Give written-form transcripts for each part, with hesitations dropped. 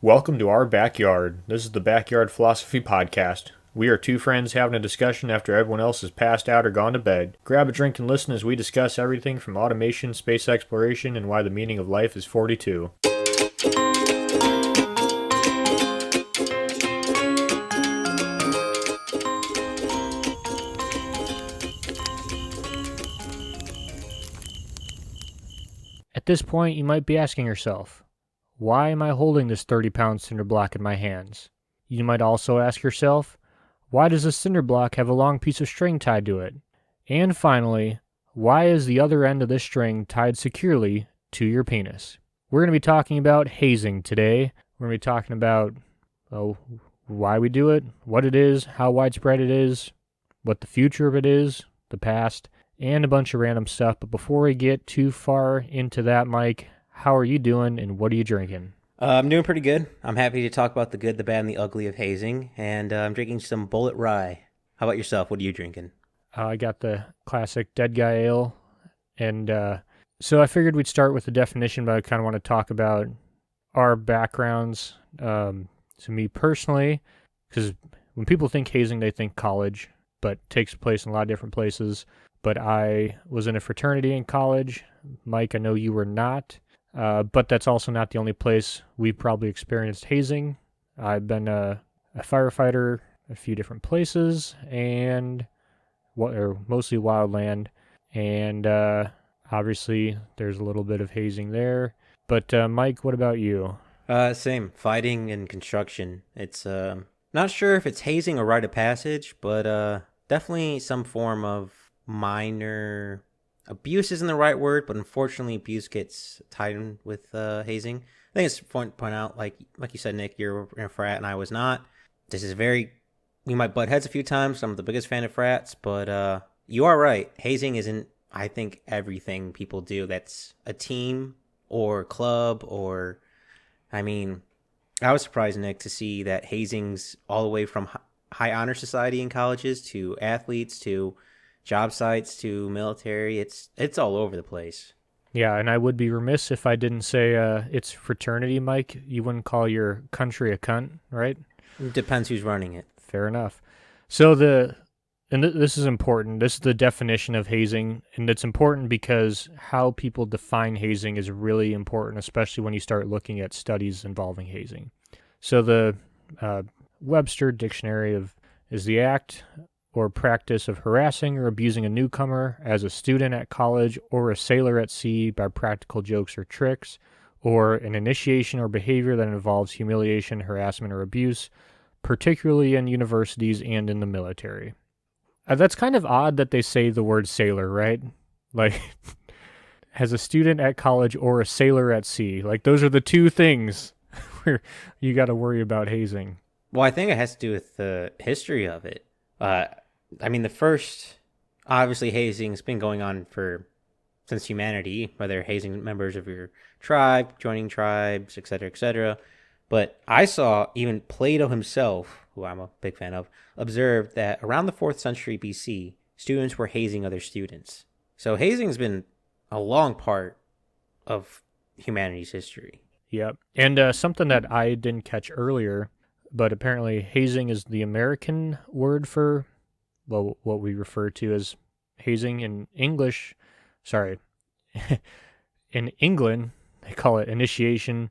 Welcome to our backyard. This is the Backyard Philosophy Podcast. We are two friends having a discussion after everyone else has passed out or gone to bed. Grab a drink and listen as we discuss everything from automation, space exploration, and why the meaning of life is 42. At this point, you might be asking yourself, why am I holding this 30-pound cinder block in my hands? You might also ask yourself, why does this cinder block have a long piece of string tied to it? And finally, why is the other end of this string tied securely to your penis? We're going to be talking about hazing today. We're going to be talking about why we do it, what it is, how widespread it is, what the future of it is, the past, and a bunch of random stuff. But before we get too far into that, Mike, how are you doing, and what are you drinking? I'm doing pretty good. I'm happy to talk about the good, the bad, and the ugly of hazing, and I'm drinking some Bullet Rye. How about yourself? What are you drinking? I got the classic Dead Guy Ale, and so I figured we'd start with the definition, but I kind of want to talk about our backgrounds. To me personally, because when people think hazing, they think college, but it takes place in a lot of different places. But I was in a fraternity in college. Mike, I know you were not. But that's also not the only place we've probably experienced hazing. I've been a firefighter a few different places, and mostly wildland, and obviously there's a little bit of hazing there. But Mike, what about you? Same. Fighting and construction. It's not sure if it's hazing or rite of passage, but definitely some form of minor abuse isn't the right word, but unfortunately abuse gets tied in with hazing. I think it's important to point out, like you said, Nick, you're in a frat and I was not. This is we might butt heads a few times. I'm the biggest fan of frats, but you are right. Hazing isn't, I think, everything people do that's a team or club or, I mean, I was surprised, Nick, to see that hazing's all the way from high honor society in colleges to athletes to job sites to military. It's all over the place. Yeah, and I would be remiss if I didn't say it's fraternity, Mike. You wouldn't call your country a cunt, right? It depends who's running it. Fair enough. So this is important. This is the definition of hazing, and it's important because how people define hazing is really important, especially when you start looking at studies involving hazing. So the Webster Dictionary is the act or practice of harassing or abusing a newcomer as a student at college or a sailor at sea by practical jokes or tricks, or an initiation or behavior that involves humiliation, harassment, or abuse, particularly in universities and in the military. That's kind of odd that they say the word sailor, right? Like, as a student at college or a sailor at sea. Like, those are the two things where you got to worry about hazing. Well, I think it has to do with the history of it. I mean, obviously hazing's been going on since humanity, whether hazing members of your tribe, joining tribes, etc., etc. But I saw even Plato himself, who I'm a big fan of, observed that around the 4th century BC, students were hazing other students. So hazing's been a long part of humanity's history. Yep. And something that I didn't catch earlier, but apparently hazing is the American word for, well, what we refer to as hazing in English. Sorry. In England, they call it initiation.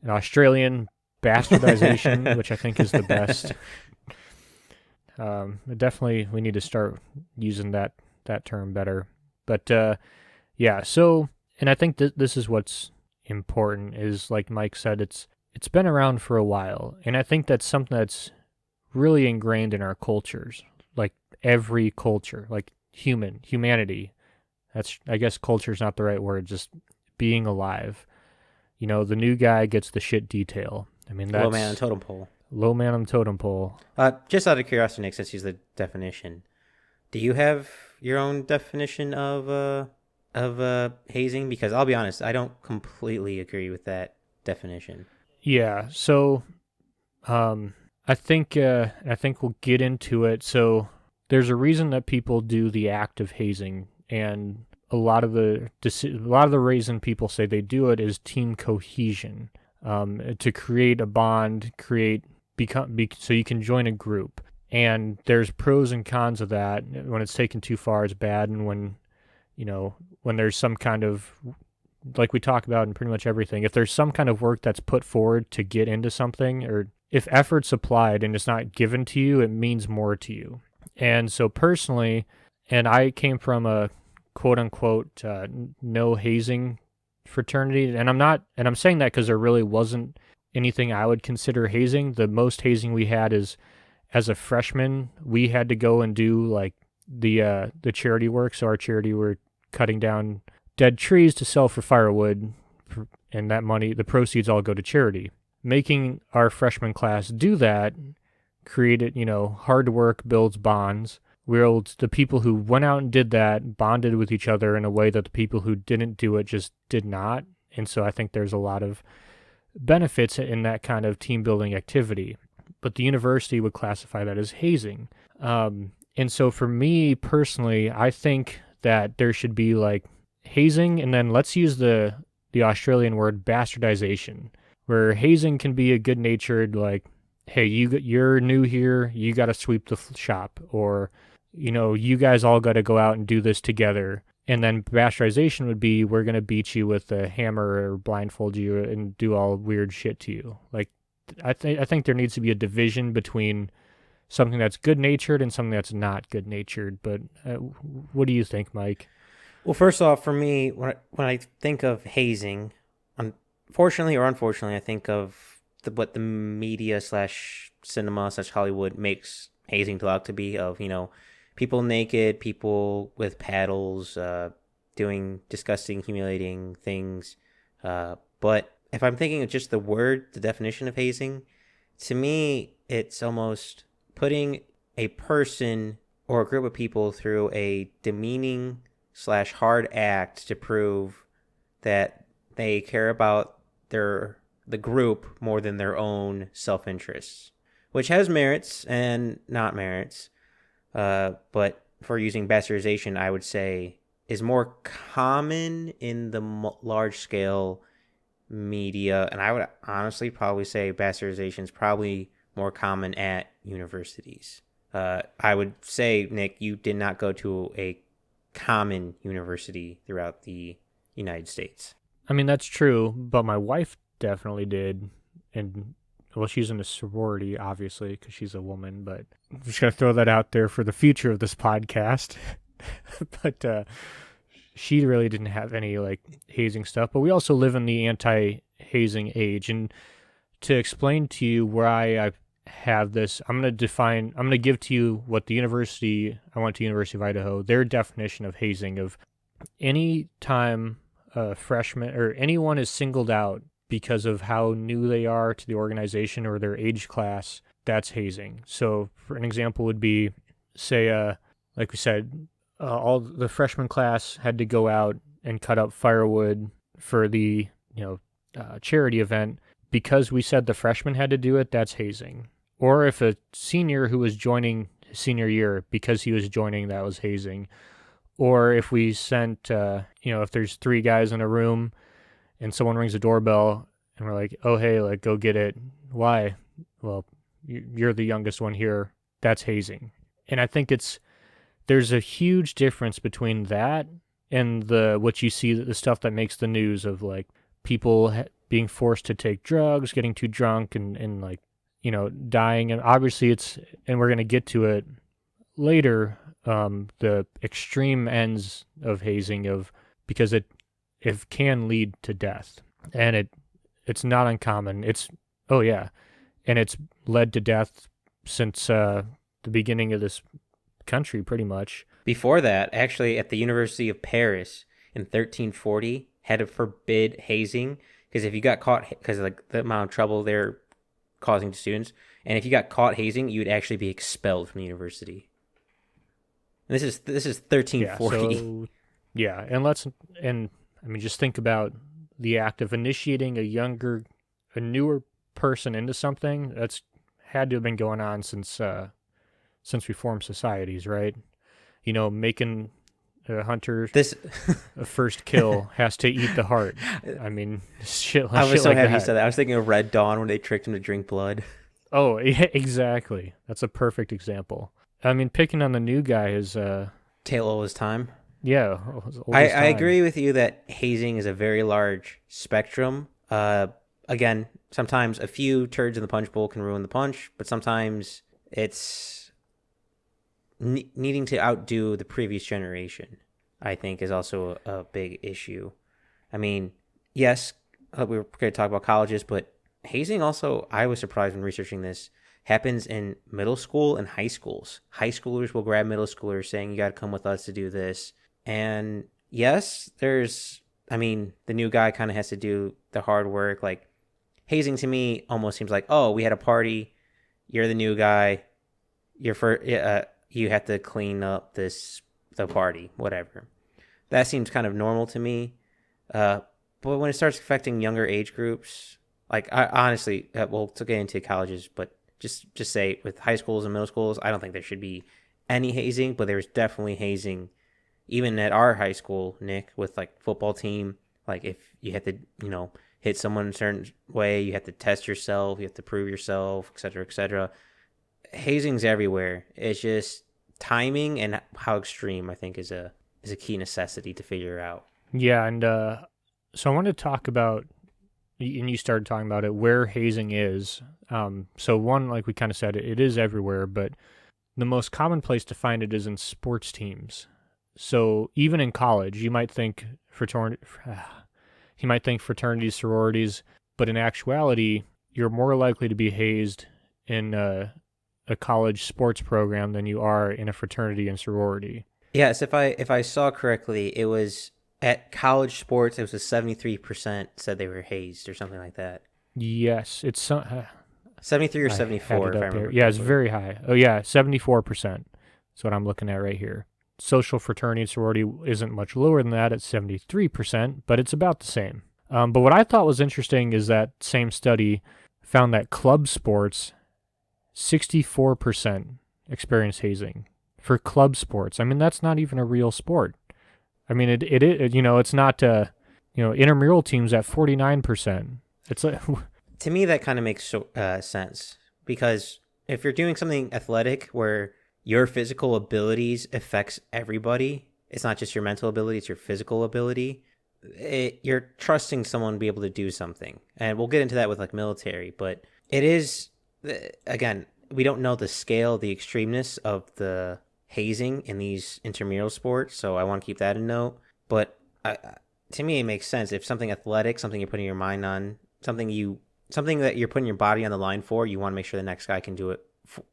In Australian, bastardization, which I think is the best. Definitely, we need to start using that term better. But yeah, so, and I think this is what's important is, like Mike said, it's been around for a while, and I think that's something that's really ingrained in our cultures, like every culture, like humanity. I guess culture is not the right word, just being alive. You know, the new guy gets the shit detail. I mean, that's... Low man on totem pole. Low man on totem pole. Just out of curiosity, Nick, since you used the definition, do you have your own definition of hazing? Because I'll be honest, I don't completely agree with that definition. Yeah, so I think we'll get into it. So there's a reason that people do the act of hazing, and a lot of the reason people say they do it is team cohesion. to create a bond, so you can join a group. And there's pros and cons of that. When it's taken too far, it's bad, and when there's some kind of, like we talk about in pretty much everything, if there's some kind of work that's put forward to get into something, or if effort's applied and it's not given to you, it means more to you. And so personally, and I came from a quote unquote no hazing fraternity, and I'm saying that because there really wasn't anything I would consider hazing. The most hazing we had is as a freshman, we had to go and do like the charity work. So our charity, were cutting down dead trees to sell for firewood, and that money, the proceeds, all go to charity. Making our freshman class do that created, hard work builds bonds. The people who went out and did that bonded with each other in a way that the people who didn't do it just did not. And so I think there's a lot of benefits in that kind of team building activity. But the university would classify that as hazing. And so for me personally, I think that there should be like hazing, and then let's use the Australian word bastardization, where hazing can be a good natured, like, hey, you're new here, you got to sweep the shop, or you guys all got to go out and do this together. And then bastardization would be, we're going to beat you with a hammer or blindfold you and do all weird shit to you. Like, I think there needs to be a division between something that's good natured and something that's not good natured. But what do you think, Mike? Well, first off, for me, when I think of hazing, unfortunately or unfortunately, I think of what the media slash cinema slash Hollywood makes hazing out to be, of people naked, people with paddles, doing disgusting, humiliating things. But if I'm thinking of just the definition of hazing, to me, it's almost putting a person or a group of people through a demeaning slash hard act to prove that they care about the group more than their own self-interests, which has merits and not merits. But for using bastardization, I would say is more common in the large scale media, and I would honestly probably say bastardization is probably more common at universities. I would say, Nick, you did not go to a common university throughout the United States. I mean, that's true, but my wife definitely did. And, well, she's in a sorority, obviously, because she's a woman, but I'm just going to throw that out there for the future of this podcast. But she really didn't have any, like, hazing stuff. But we also live in the anti-hazing age. And to explain to you why I have this, I'm going to give to you what I went to University of Idaho, their definition of hazing, of any time a freshman or anyone is singled out because of how new they are to the organization or their age class, that's hazing. So for an example would be, say, like we said, all the freshman class had to go out and cut up firewood for the charity event. Because we said the freshmen had to do it, that's hazing. Or if a senior who was joining his senior year, because he was joining, that was hazing. Or if we sent, if there's 3 guys in a room and someone rings the doorbell and we're like, oh, hey, like, go get it. Why? Well, you're the youngest one here. That's hazing. And I think there's a huge difference between that and what you see, the stuff that makes the news of, like, people being forced to take drugs, getting too drunk, and like, dying. And obviously and we're going to get to it later, the extreme ends of hazing, because it can lead to death. And it's not uncommon. And it's led to death since the beginning of this country, pretty much. Before that, actually, at the University of Paris in 1340, had to forbid hazing, because if you got caught, because like the amount of trouble they're causing to students, and if you got caught hazing, you'd actually be expelled from the university. And this is 1340. Yeah, and I mean, just think about the act of initiating a newer person into something. That's had to have been going on since we formed societies, right? Making A hunter, This a first kill has to eat the heart. I mean, shit, I was shit so like happy you that. said that. I was thinking of Red Dawn when they tricked him to drink blood. Oh, yeah, exactly. That's a perfect example. I mean, picking on the new guy is, Tale all his time. yeah, as old as I time. agree with you that hazing is a very large spectrum. Again, sometimes a few turds in the punch bowl can ruin the punch, but sometimes it's needing to outdo the previous generation, I think, is also a big issue. I mean, yes, we were going to talk about colleges, but hazing also, I was surprised when researching this, happens in middle school and high schools. High schoolers will grab middle schoolers saying, you got to come with us to do this. And yes, I mean, the new guy kind of has to do the hard work. Like, hazing to me almost seems like, oh, we had a party. You're the new guy. You have to clean up the party, whatever. That seems kind of normal to me. Uh, but when it starts affecting younger age groups, like I honestly, well, to get into colleges, but just say with high schools and middle schools, I don't think there should be any hazing, but there's definitely hazing even at our high school, Nick, with like football team. Like if you have to, hit someone a certain way, you have to test yourself, you have to prove yourself, et cetera, et cetera. Hazing's everywhere. It's just timing and how extreme I think is a key necessity to figure out. Yeah, and so I wanted to talk about, and you started talking about it, where hazing is. So one, like we kind of said, it is everywhere, but the most common place to find it is in sports teams. So even in college, you might think fraternities, sororities, but in actuality, you're more likely to be hazed in a college sports program than you are in a fraternity and sorority. Yes, if I saw correctly, it was at college sports. It was a 73% said they were hazed or something like that. Yes, 73 or I had 74, it if I up here. remember Yeah, it's correctly. very high. Oh yeah, 74%. That's what I'm looking at right here. Social fraternity and sorority isn't much lower than that at 73%, but it's about the same. But what I thought was interesting is that same study found that club sports, 64% experience hazing for club sports. I mean, that's not even a real sport. I mean, it's not, intramural teams at 49%. It's like, To me, that kind of makes sense because if you're doing something athletic where your physical abilities affects everybody, it's not just your mental ability; it's your physical ability. You're trusting someone to be able to do something, and we'll get into that with like military. But it is again, we don't know the scale, the extremeness of the hazing in these intramural sports, so I want to keep that in note. But to me, it makes sense if something athletic, something you're putting your mind on, something that you're putting your body on the line for, you want to make sure the next guy can do it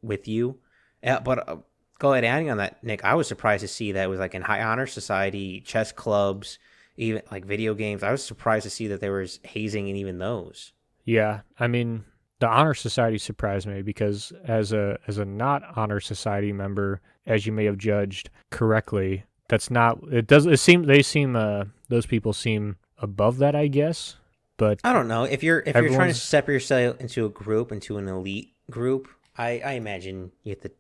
with you. But go ahead, adding on that, Nick, I was surprised to see that it was like in high honor society, chess clubs, even like video games. I was surprised to see that there was hazing in even those. yeah, I mean, the honor society surprised me because as a not honor society member, as you may have judged correctly, that's not. Those people seem above that, I guess. But I don't know if you're trying to everyone's. separate yourself into a group, into an elite group. I imagine you have to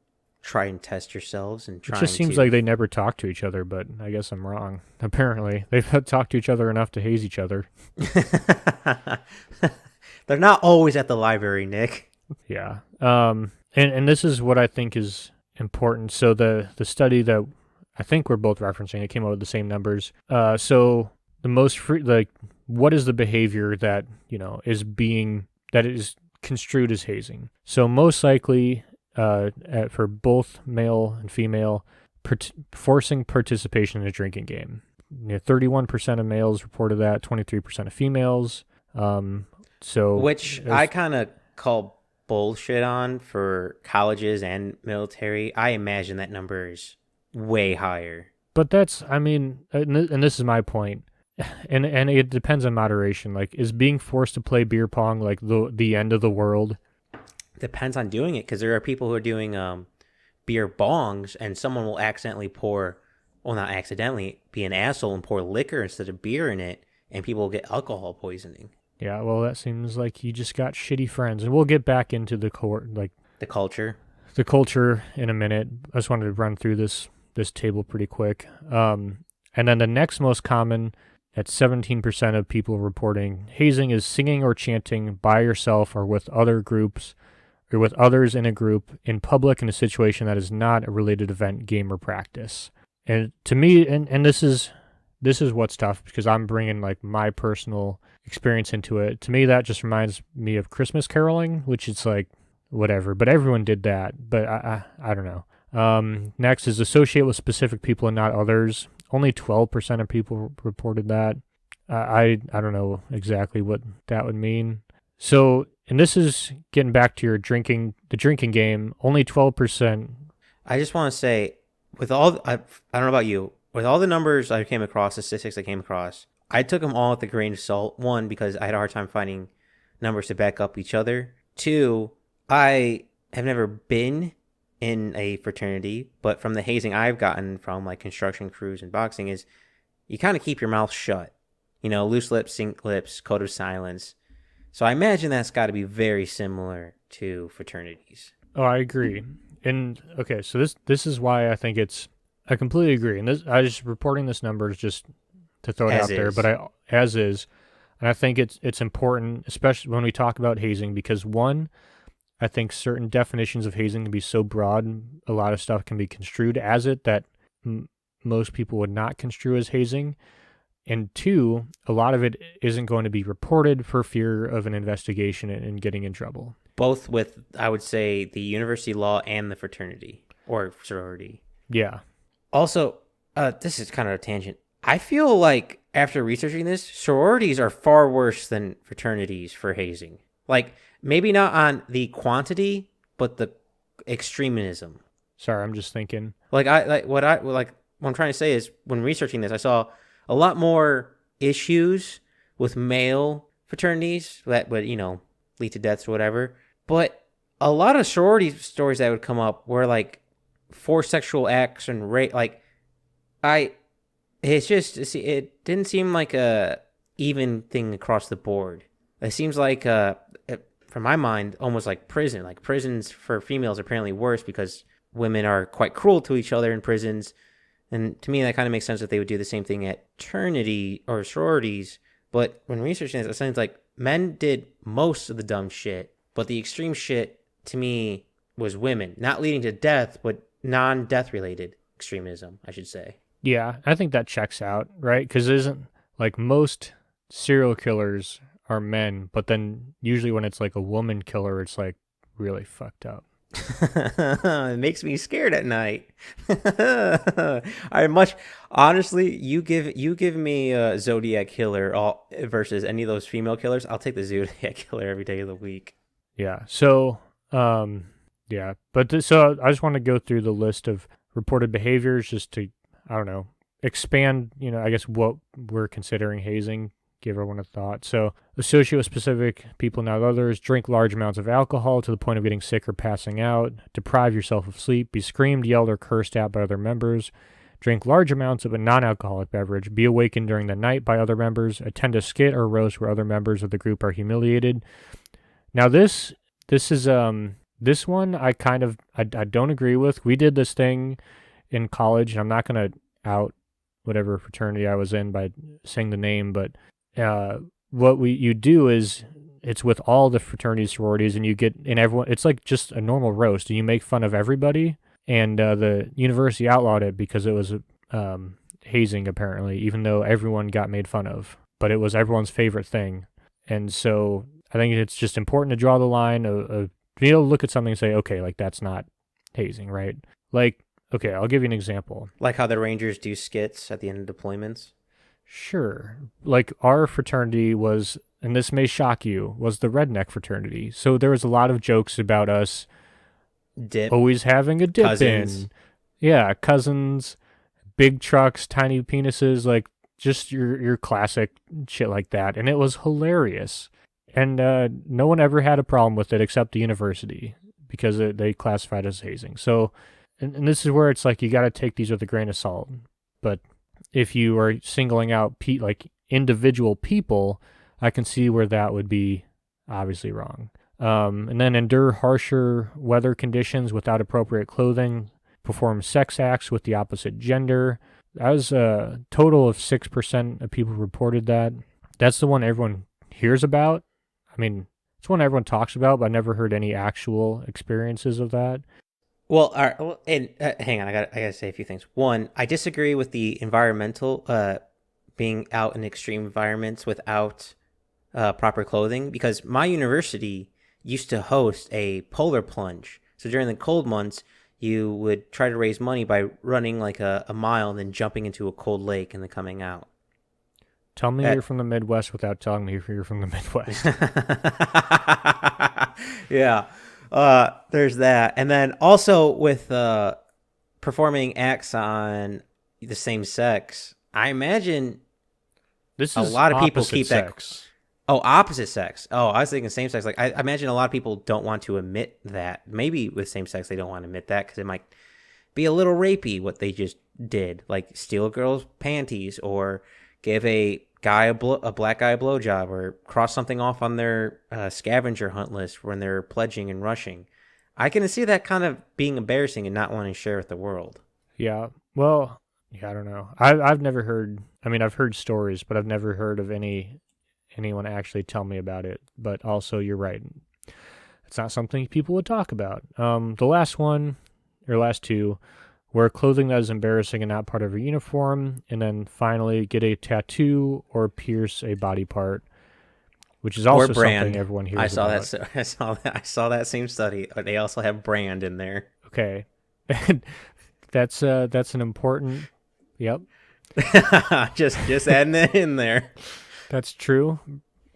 try and test yourselves and It just trying seems to. like they never talk to each other, but I guess I'm wrong. Apparently, they've talked to each other enough to haze each other. They're not always at the library, Nick. Yeah. And this is what I think is important. So the study that I think we're both referencing, it came out with the same numbers. So the most like what is the behavior that that is construed as hazing? So most likely, for both male and female, forcing participation in a drinking game. 31% of males reported that, 23% of females. Um, so Which I there's kind of call bullshit on for colleges and military. I imagine that number is way higher. But that's, I mean, and this is my point, and it depends on moderation. Like, is being forced to play beer pong like the end of the world? Depends on doing it because there are people who are doing beer bongs and someone will accidentally pour, well, not accidentally, be an asshole and pour liquor instead of beer in it, and people will get alcohol poisoning. Yeah, well, that seems like you just got shitty friends, and we'll get back into the The culture. the culture in a minute. I just wanted to run through this this table pretty quick. And then the next most common, at 17% of people reporting hazing, is singing or chanting by yourself or with other groups or with others in a group in public in a situation that is not a related event, game, or practice. And to me, and this is what's tough because I'm bringing like my personal experience into it. To me, that just reminds me of Christmas caroling, which is like whatever, but everyone did that. But I don't know. Next is associate with specific people and not others. Only 12% of people reported that. I don't know exactly what that would mean. So, and this is getting back to the drinking game. Only 12%. I just want to say, with all, I don't know about you, with all the numbers I came across, the statistics I came across, I took them all with a grain of salt. One, because I had a hard time finding numbers to back up each other. Two, I have never been in a fraternity, but from the hazing I've gotten from like construction crews and boxing is you kind of keep your mouth shut. You know, loose lips, sync lips, code of silence. So I imagine that's got to be very similar to fraternities. Oh, I agree. And okay, so this is why I think I completely agree. And I just reporting this number is just to throw it As out there, is. but as is, and I think it's important, especially when we talk about hazing, because one, I think certain definitions of hazing can be so broad, a lot of stuff can be construed as it that most people would not construe as hazing. And two, a lot of it isn't going to be reported for fear of an investigation and getting in trouble. Both with, I would say, the university law and the fraternity or sorority. Yeah. Also, this is kind of a tangent. I feel like after researching this, sororities are far worse than fraternities for hazing. Like, maybe not on the quantity, but the extremism. Sorry, I'm just thinking. What I'm trying to say is when researching this, I saw a lot more issues with male fraternities that would, lead to deaths or whatever. But a lot of sorority stories that would come up were like forced sexual acts and rape. Like, it didn't seem like a even thing across the board. It seems like, from my mind, almost like prison. Like prisons for females are apparently worse because women are quite cruel to each other in prisons. And to me, that kind of makes sense that they would do the same thing at fraternity or sororities. But when researching this, it sounds like men did most of the dumb shit, but the extreme shit to me was women, not leading to death, but non-death related extremism, I should say. Yeah, I think that checks out, right? Because isn't like most serial killers are men, but then usually when it's like a woman killer, it's like really fucked up. It makes me scared at night. Honestly, you give me a Zodiac killer versus any of those female killers. I'll take the Zodiac killer every day of the week. Yeah. So, yeah, but so I just want to go through the list of reported behaviors just to, I don't know, expand, I guess what we're considering hazing, give everyone a thought. So, associate with specific people, not others, drink large amounts of alcohol to the point of getting sick or passing out, deprive yourself of sleep, be screamed, yelled, or cursed at by other members, drink large amounts of a non-alcoholic beverage, be awakened during the night by other members, attend a skit or roast where other members of the group are humiliated. Now, this is this one I don't agree with. We did this thing in college, and I'm not going to out whatever fraternity I was in by saying the name, but what you do is it's with all the fraternities, sororities, and you get in everyone. It's like just a normal roast, and you make fun of everybody. And the university outlawed it because it was hazing, apparently, even though everyone got made fun of. But it was everyone's favorite thing, and so I think it's just important to draw the line of be able to look at something and say, okay, like that's not hazing, right? Like, okay, I'll give you an example. Like how the Rangers do skits at the end of deployments. Sure. Like our fraternity was, and this may shock you, was the redneck fraternity. So there was a lot of jokes about us Dip. always having a dip Cousins. in. Yeah, cousins, big trucks, tiny penises, like just your classic shit like that. And it was hilarious. And no one ever had a problem with it except the university because they classified as hazing. So, and this is where it's like you got to take these with a grain of salt. But if you are singling out like individual people, I can see where that would be obviously wrong. And then endure harsher weather conditions without appropriate clothing perform sex acts with the opposite gender. That was a total of 6% of people reported that. That's the one everyone hears about. I mean, it's one everyone talks about, but I never heard any actual experiences of that. Well, all right, well, and hang on, I gotta say a few things. One, I disagree with the environmental being out in extreme environments without proper clothing, because my university used to host a polar plunge. So during the cold months, you would try to raise money by running like a mile and then jumping into a cold lake and then coming out. Tell me you're That from the Midwest without telling me you're from the Midwest. yeah. There's that. And then also with performing acts on the same sex, I imagine This a is lot of people opposite keep that. sex. Oh, opposite sex. Oh, I was thinking same sex. Like, I imagine a lot of people don't want to admit that. Maybe with same sex, they don't want to admit that because it might be a little rapey what they just did. Like, steal a girl's panties or give a guy a black guy a blowjob or cross something off on their scavenger hunt list when they're pledging and rushing. I can see that kind of being embarrassing and not wanting to share with the world. Yeah. Well, yeah, I don't know. I've never heard. I mean, I've heard stories, but I've never heard of anyone actually tell me about it. But also, you're right. It's not something people would talk about. The last one, or last two, wear clothing that is embarrassing and not part of a uniform, and then finally get a tattoo or pierce a body part, which is Or also something brand. everyone I hears saw about. that. I saw that. I saw that same study. They also have brand in there. Okay, that's an important. Yep, just adding that in there. that's true.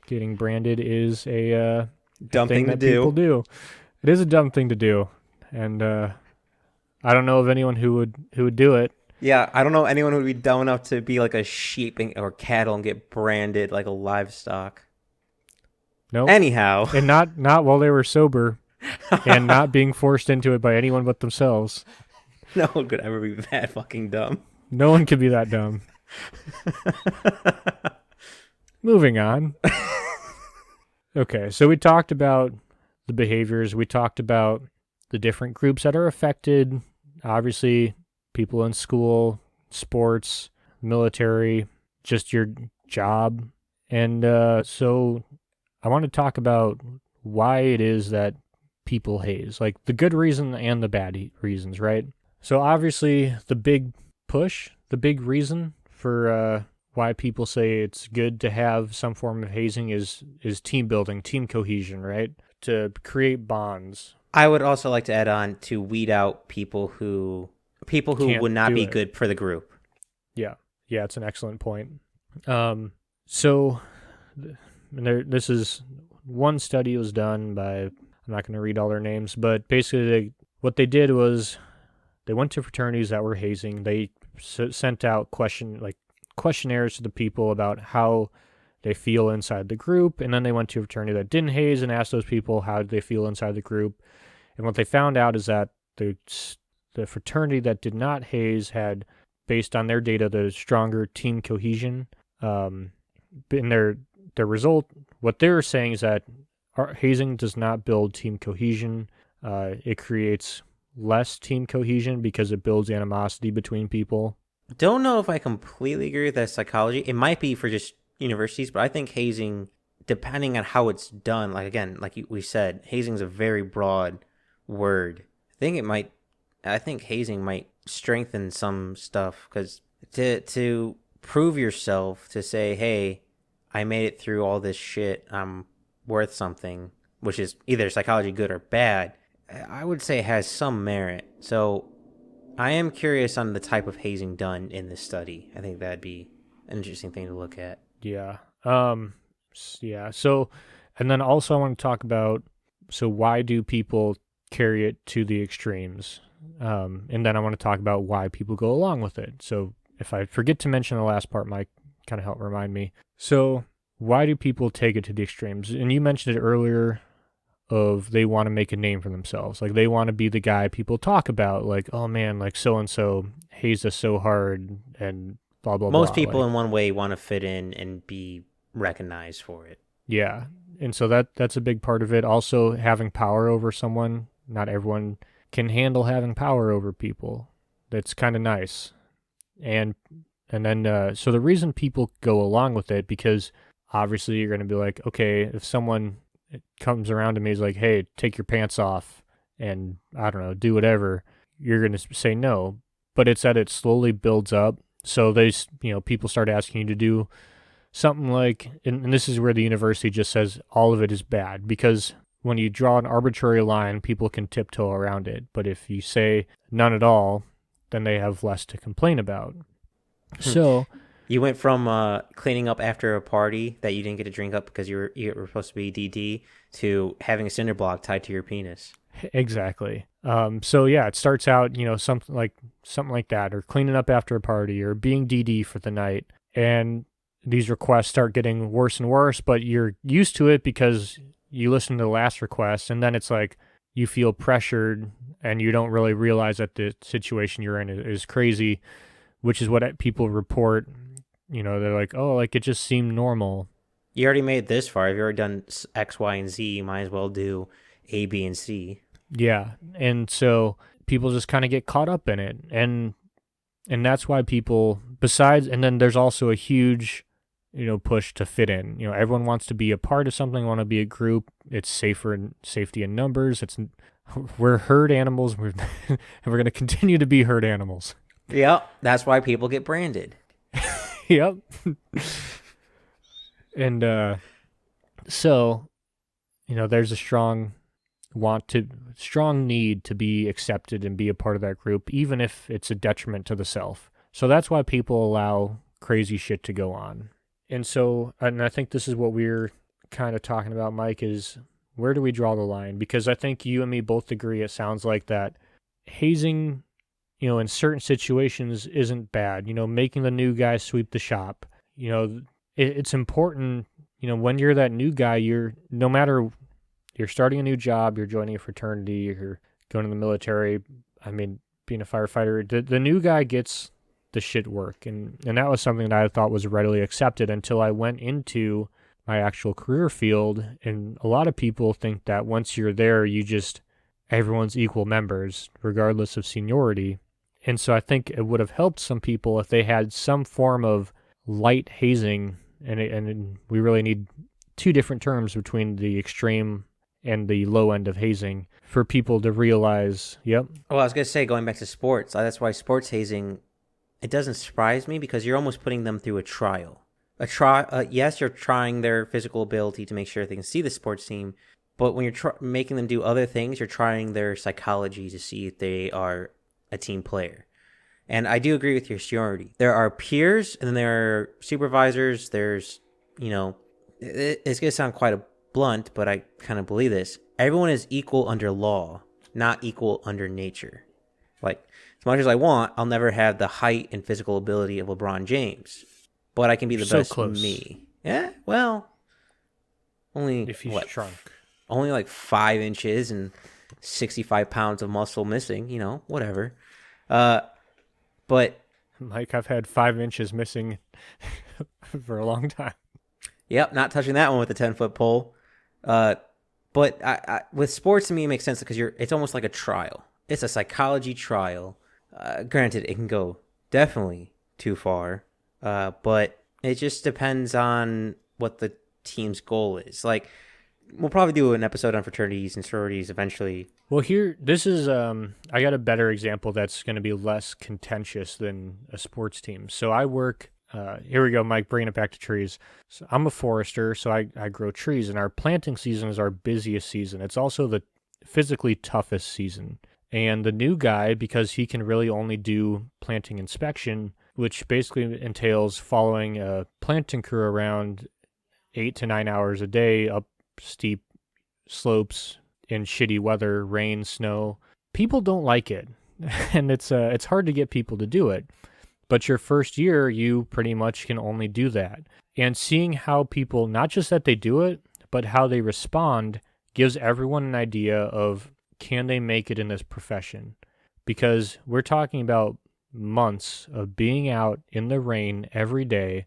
Getting branded is a Dumb thing thing to that people do. do. It is a dumb thing to do, and I don't know of anyone who would do it. Yeah, I don't know anyone who would be dumb enough to be like a sheep or cattle and get branded like a livestock. Nope, Anyhow, and not while they were sober, and not being forced into it by anyone but themselves. no one could ever be that fucking dumb. No one could be that dumb. Moving on. Okay, so we talked about the behaviors. We talked about the different groups that are affected. Obviously, people in school, sports, military, just your job. And so I want to talk about why it is that people haze, like the good reason and the bad reasons, right? So obviously, the big reason for why people say it's good to have some form of hazing is team building, team cohesion, right? To create bonds. I would also like to add on to weed out people who Can't would not do be it. good for the group. Yeah, yeah, it's an excellent point. So this is one study was done by, I'm not going to read all their names, but basically what they did was they went to fraternities that were hazing. They sent out questionnaires to the people about how they feel inside the group, and then they went to a fraternity that didn't haze and asked those people how did they feel inside the group. And what they found out is that the fraternity that did not haze had, based on their data, the stronger team cohesion. In their result, what they're saying is that hazing does not build team cohesion. It creates less team cohesion because it builds animosity between people. Don't know if I completely agree with that psychology. It might be for just universities, but I think hazing, depending on how it's done, like again, like we said, hazing is a very broad word. I think hazing might strengthen some stuff because to prove yourself, to say, hey, I made it through all this shit, I'm worth something, which is either psychology good or bad, I would say has some merit. So I am curious on the type of hazing done in this study. I think that'd be an interesting thing to look at. Yeah. Yeah. So, and then also I want to talk about, so why do people carry it to the extremes? And then I want to talk about why people go along with it. So if I forget to mention the last part, Mike, kind of help remind me. So why do people take it to the extremes? And you mentioned it earlier of they want to make a name for themselves. Like they want to be the guy people talk about, like, oh man, like so and so hazed us so hard and blah blah Most blah. people Like, in one way want to fit in and be recognized for it. yeah. And so that's a big part of it. Also having power over someone. Not everyone can handle having power over people. That's kind of nice. And and then so the reason people go along with it, because obviously you're going to be like, okay, if someone comes around to me is like, hey, take your pants off and I don't know, do whatever, you're going to say no. But it's that it slowly builds up. So people start asking you to do something like, and this is where the university just says all of it is bad, because when you draw an arbitrary line, people can tiptoe around it. But if you say none at all, then they have less to complain about. So You went from cleaning up after a party that you didn't get to drink up because you were supposed to be DD to having a cinder block tied to your penis. exactly. So yeah, it starts out, something like that, or cleaning up after a party, or being DD for the night, and these requests start getting worse and worse. But you're used to it because you listen to the last request, and then it's like you feel pressured, and you don't really realize that the situation you're in is crazy, which is what people report. They're like, oh, like it just seemed normal. You already made it this far. If you already done X, Y, and Z, you might as well do A, B, and C. Yeah, and so people just kind of get caught up in it, and that's why people, besides, and then there's also a huge, push to fit in. Everyone wants to be a part of something, want to be a group. It's safer and safety in numbers. We're herd animals. And we're going to continue to be herd animals. Yep, that's why people get branded. Yep. And so, there's a strong need to be accepted and be a part of that group, even if it's a detriment to the self. So that's why people allow crazy shit to go on. And so, and I think this is what we're kind of talking about, Mike, is where do we draw the line? Because I think you and me both agree, it sounds like, that hazing, in certain situations isn't bad. Making the new guy sweep the shop. It's important, when you're that new guy, no matter, you're starting a new job, you're joining a fraternity, you're going to the military, being a firefighter, the new guy gets the shit work. And that was something that I thought was readily accepted until I went into my actual career field. And a lot of people think that once you're there, everyone's equal members, regardless of seniority. And so I think it would have helped some people if they had some form of light hazing, and we really need two different terms between the extreme and the low end of hazing for people to realize, yep. Well, I was going to say, going back to sports, that's why sports hazing, it doesn't surprise me because you're almost putting them through a trial. Yes, you're trying their physical ability to make sure they can see the sports team, but when you're making them do other things, you're trying their psychology to see if they are a team player. And I do agree with your seniority. There are peers, and then there are supervisors. There's, it's going to sound quite blunt, but I kind of believe this. Everyone is equal under law, not equal under nature. Like, as much as I want, I'll never have the height and physical ability of LeBron James, but I can be the best me. Yeah, well, only if he's shrunk. Only like 5 inches and 65 pounds of muscle missing, whatever. But Mike, I've had 5 inches missing for a long time. Yep, not touching that one with a 10-foot pole. But I, with sports, to me, it makes sense because it's almost like a trial. It's a psychology trial. Granted, it can go definitely too far, but it just depends on what the team's goal is. Like, we'll probably do an episode on fraternities and sororities eventually. Well, this is, I got a better example that's going to be less contentious than a sports team. So I work, here we go, Mike, bringing it back to trees. So I'm a forester, so I grow trees, and our planting season is our busiest season. It's also the physically toughest season. And the new guy, because he can really only do planting inspection, which basically entails following a planting crew around 8 to 9 hours a day up steep slopes in shitty weather, rain, snow. People don't like it, and it's hard to get people to do it. But your first year, you pretty much can only do that. And seeing how people, not just that they do it, but how they respond, gives everyone an idea of, can they make it in this profession? Because we're talking about months of being out in the rain every day,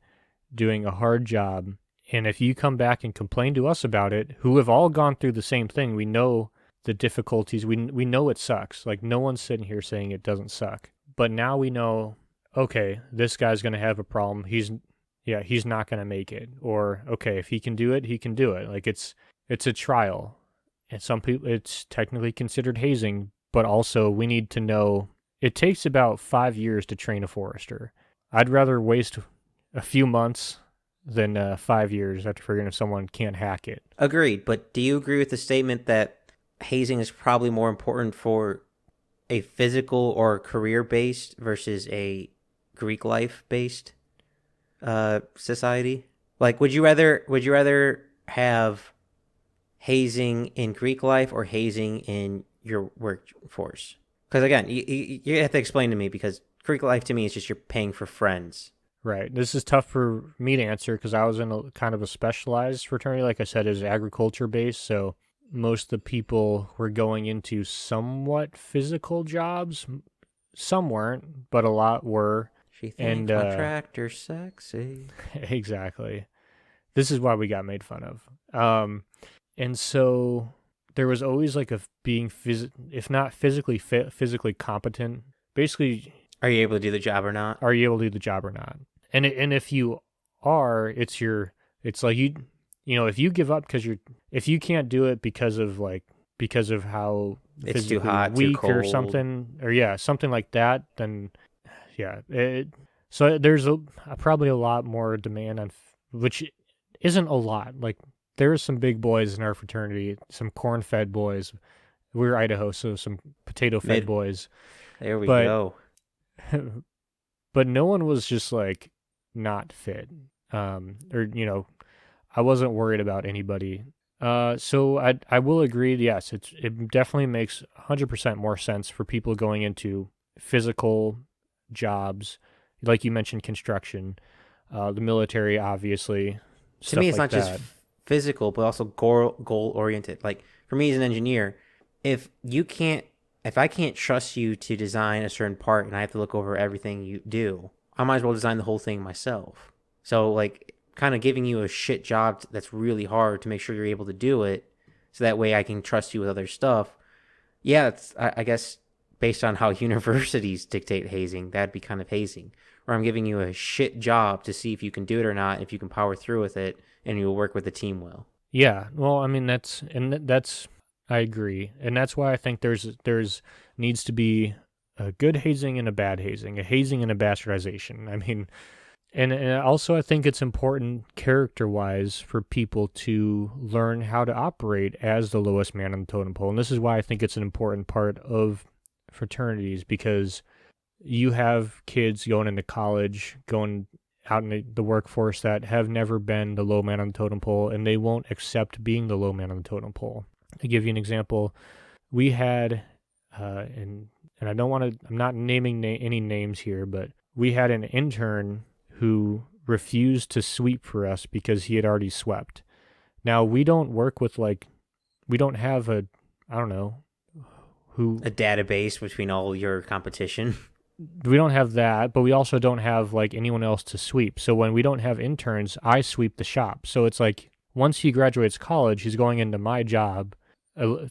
doing a hard job. And if you come back and complain to us about it, who have all gone through the same thing, we know the difficulties. We know it sucks. Like no one's sitting here saying it doesn't suck. But now we know, okay, this guy's going to have a problem. He's not going to make it. Or okay, if he can do it, he can do it. Like it's a trial. And some people it's technically considered hazing, but also we need to know it takes about 5 years to train a forester. I'd rather waste a few months than 5 years after figuring if someone can't hack it. Agreed. But do you agree with the statement that hazing is probably more important for a physical or career based versus a Greek life based society? Like, would you rather have hazing in Greek life or hazing in your workforce? Because again, you have to explain to me, because Greek life to me is just you're paying for friends. Right. This is tough for me to answer because I was in a kind of a specialized fraternity. Like I said, is agriculture based. So most of the people were going into somewhat physical jobs. Some weren't, but a lot were. She And thinks my tractor's sexy. exactly. This is why we got made fun of. And so there was always like a being if not physically fit, physically competent. Basically, Are you able to do the job or not? are you able to do the job or not? And if you are, it's like if you give up if you can't do it because of how It's too physically hot, too weak or cold. something, or yeah, something like that, then yeah, so there's probably a lot more demand on which isn't a lot. Like there are some big boys in our fraternity, some corn-fed boys. We're Idaho, so some potato-fed Mid. boys, There we but go. but no one was just like not fit. Or I wasn't worried about anybody. So I will agree. Yes, it definitely makes 100% more sense for people going into physical jobs, like you mentioned, construction, the military, obviously, To me, stuff it's like not just that. physical, but also goal oriented. Like for me as an engineer, if you can't, if I can't trust you to design a certain part, and I have to look over everything you do, I might as well design the whole thing myself. So like, kind of giving you a shit job that's really hard to make sure you're able to do it, so that way I can trust you with other stuff. Yeah, it's, I guess based on how universities dictate hazing, that'd be kind of hazing. Where I'm giving you a shit job to see if you can do it or not, if you can power through with it, and you'll work with the team well. Yeah, well, I mean that's I agree, and that's why I think there's needs to be a good hazing and a bad hazing, a hazing and a bastardization. I mean, and also I think it's important character wise for people to learn how to operate as the lowest man on the totem pole, and this is why I think it's an important part of fraternities because you have kids going into college, going out in the workforce that have never been the low man on the totem pole, and they won't accept being the low man on the totem pole. To give you an example, we had, and I don't want to, I'm not naming any names here, but we had an intern who refused to sweep for us because he had already swept. Now, we don't work with we don't have I don't know, who A database between all your competition. we don't have that, but we also don't have like anyone else to sweep. So when we don't have interns, I sweep the shop. So it's like once he graduates college, he's going into my job,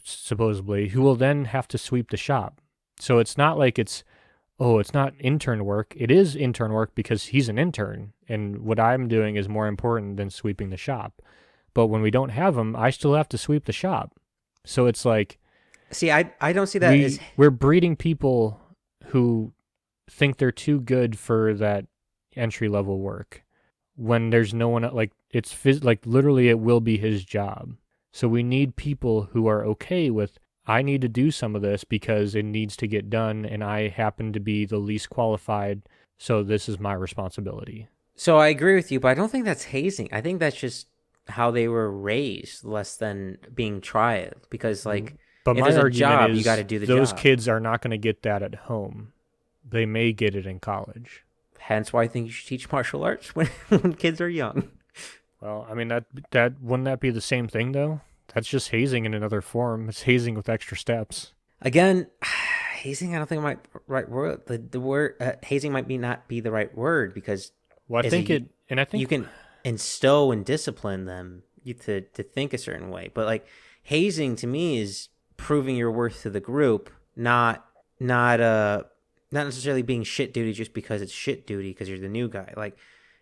supposedly, who will then have to sweep the shop. So it's not like it's not intern work. It is intern work because he's an intern, and what I'm doing is more important than sweeping the shop. But when we don't have him, I still have to sweep the shop. So it's like See, I don't see that as we're breeding people who think they're too good for that entry level work when there's no one like like literally it will be his job. So we need people who are okay with I need to do some of this because it needs to get done and I happen to be the least qualified, so this is my responsibility. so I agree with you, but I don't think that's hazing. I think that's just how they were raised, less than being tried. Because like, But if my there's a argument job, you is got to do the those job. kids are not going to get that at home. They may get it in college. Hence why I think you should teach martial arts when kids are young. Well, I mean that wouldn't that be the same thing though? That's just hazing in another form. It's hazing with extra steps. Again, hazing, I don't think might right word. The word hazing might not be the right word, because Well, I as think a, I think you can instill and discipline them to think a certain way. But like hazing to me is proving your worth to the group, not not necessarily being shit duty just because it's shit duty because you're the new guy. Like,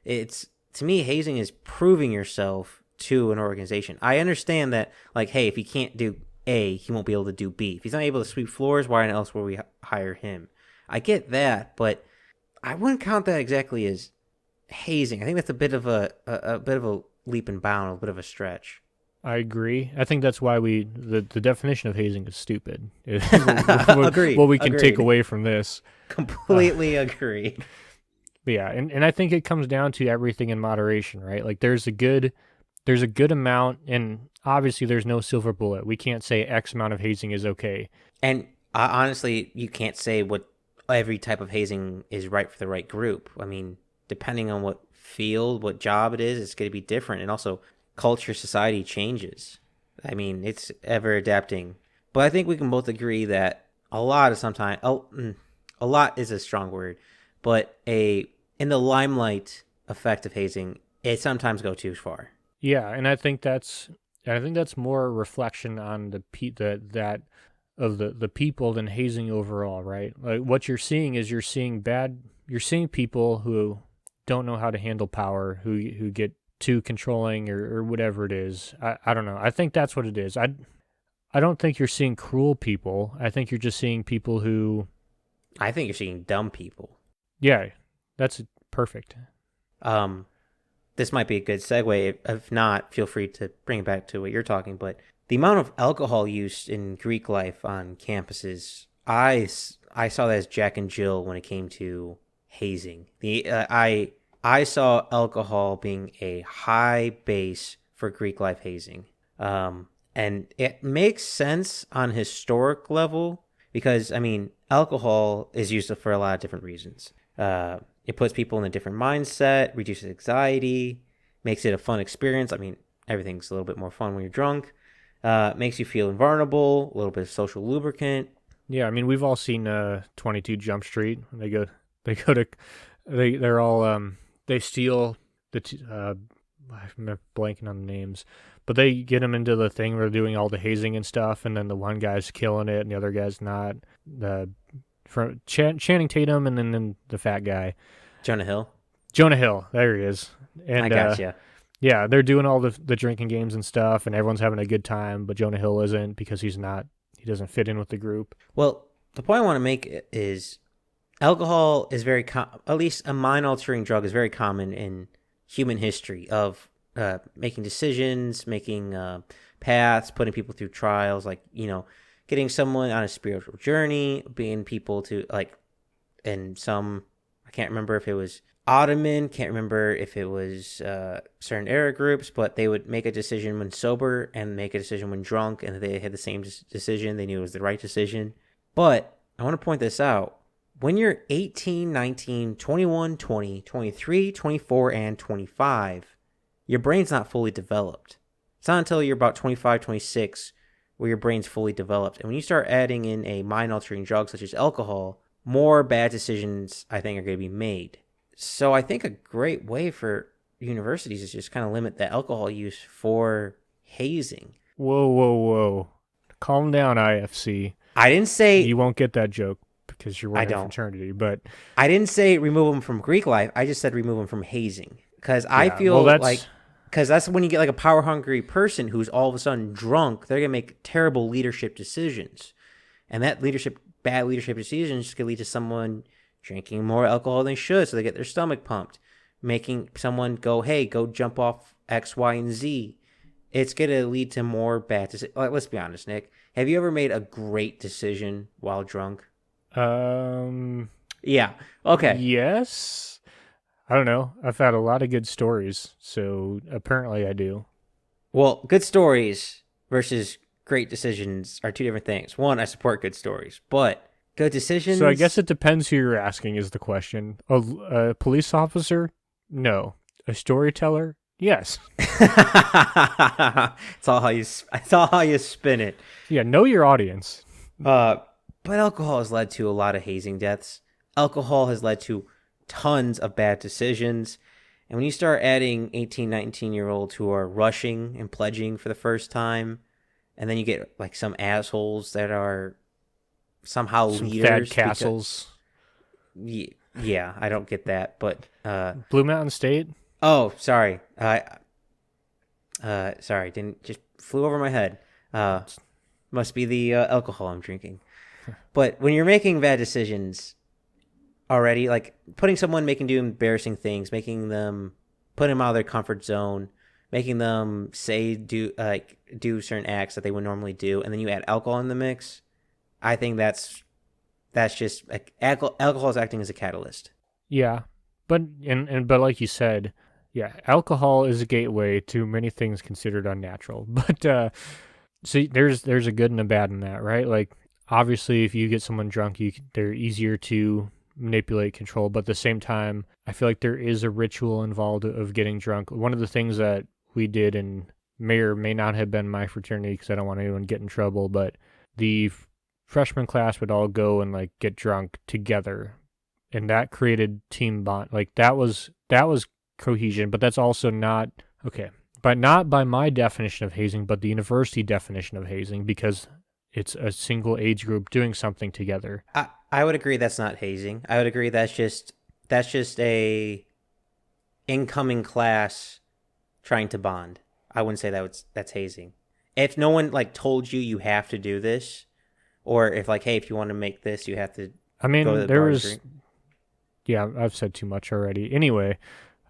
it's, to me, hazing is proving yourself to an organization. I understand that, like, hey, if he can't do A, he won't be able to do B. If he's not able to sweep floors, why else will we hire him? I get that, but I wouldn't count that exactly as hazing. I think that's a bit of a bit of a leap and bound, a bit of a stretch. I agree. I think that's why the definition of hazing is stupid. Agreed. What we can take Agreed. away from this. Completely agree. But yeah, and I think it comes down to everything in moderation, right? Like there's a good amount, and obviously there's no silver bullet. We can't say X amount of hazing is okay. And honestly, you can't say what every type of hazing is right for the right group. I mean, depending on what field, what job it is, it's going to be different. And also, culture, society changes. I mean, it's ever adapting. But I think we can both agree that a lot of sometimes, a lot is a strong word, but in the limelight effect of hazing, it sometimes go too far. Yeah, and I think that's more a reflection on that of the people than hazing overall, right? Like what you're seeing people who don't know how to handle power, who get too controlling or whatever it is. I don't know. I think that's what it is. I don't think you're seeing cruel people. I think you're just seeing people who, I think you're seeing dumb people. yeah, that's perfect. Um, this might be a good segue. If not, feel free to bring it back to what you're talking. But the amount of alcohol use in Greek life on campuses, I saw that as Jack and Jill when it came to hazing. I saw alcohol being a high base for Greek life hazing. And it makes sense on historic level because, I mean, alcohol is used for a lot of different reasons. It puts people in a different mindset, reduces anxiety, makes it a fun experience. I mean, everything's a little bit more fun when you're drunk. Makes you feel invulnerable, a little bit of social lubricant. Yeah, I mean we've all seen 22 Jump Street. They go to they're all they steal I'm blanking on the names, but they get them into the thing where they're doing all the hazing and stuff, and then the one guy's killing it and the other guy's not. The from Channing Tatum and then the fat guy, Jonah Hill. Jonah Hill. There he is. I And gotcha. yeah, they're doing all the drinking games and stuff, and everyone's having a good time, but Jonah Hill isn't because he doesn't fit in with the group. Well, the point I want to make is alcohol is at least a mind altering drug is very common in human history of making decisions, making paths, putting people through trials, like, getting someone on a spiritual journey, being people to, like, in some, I can't remember if it was Ottoman, can't remember if it was certain era groups, but they would make a decision when sober and make a decision when drunk, and they had the same decision. They knew it was the right decision. But I want to point this out. When you're 18, 19, 21, 20, 23, 24, and 25, your brain's not fully developed. It's not until you're about 25, 26 where your brain's fully developed. And when you start adding in a mind-altering drug such as alcohol, more bad decisions, I think, are going to be made. So I think a great way for universities is just kind of limit the alcohol use for hazing. Whoa, whoa, whoa! Calm down, IFC. I didn't say You won't get that joke because you're I wearing a don't. fraternity, but I didn't say remove them from Greek life. I just said remove them from hazing because I yeah, feel well, like because that's when you get like a power hungry person who's all of a sudden drunk. They're gonna make terrible leadership decisions, and that bad leadership decisions could lead to someone drinking more alcohol than they should, so they get their stomach pumped, making someone go, "Hey, go jump off X, Y, and Z." It's gonna lead to more bad decisions. Like, let's be honest, Nick. Have you ever made a great decision while drunk? um, Yeah. Okay. yes. I don't know. I've had a lot of good stories, so apparently I do. Well, good stories versus great decisions are two different things. One, I support good stories, but good decisions. So I guess it depends who you're asking is the question. A police officer? No. A storyteller? Yes. it's all how you spin it. Yeah, know your audience. But alcohol has led to a lot of hazing deaths. Alcohol has led to tons of bad decisions. And when you start adding 18, 19-year-olds who are rushing and pledging for the first time, and then you get like some assholes that are somehow Some Thad leaders because Castles. yeah, I don't get that, but Blue Mountain State? oh, sorry. Sorry, didn't just flew over my head. Uh, must be the alcohol I'm drinking. But when you're making bad decisions already, like putting someone making do embarrassing things, making them put them out of their comfort zone, making them say do certain acts that they would normally do, and then you add alcohol in the mix, I think that's just like alcohol is acting as a catalyst. Yeah. But like you said, yeah, alcohol is a gateway to many things considered unnatural. But see, there's a good and a bad in that, right? Like obviously, if you get someone drunk, they're easier to manipulate, control. But at the same time, I feel like there is a ritual involved of getting drunk. One of the things that we did, and may or may not have been my fraternity, because I don't want anyone to get in trouble, but the freshman class would all go and like get drunk together, and that created team bond. Like that was cohesion, but that's also not okay. But not by my definition of hazing, but the university definition of hazing, because it's a single age group doing something together. I would agree that's not hazing. I would agree that's just a incoming class trying to bond. I wouldn't say that's hazing. If no one like told you have to do this, or if like, hey, if you want to make this, you have to I go to mean, the there bar and was, drink. yeah, I've said too much already. Anyway,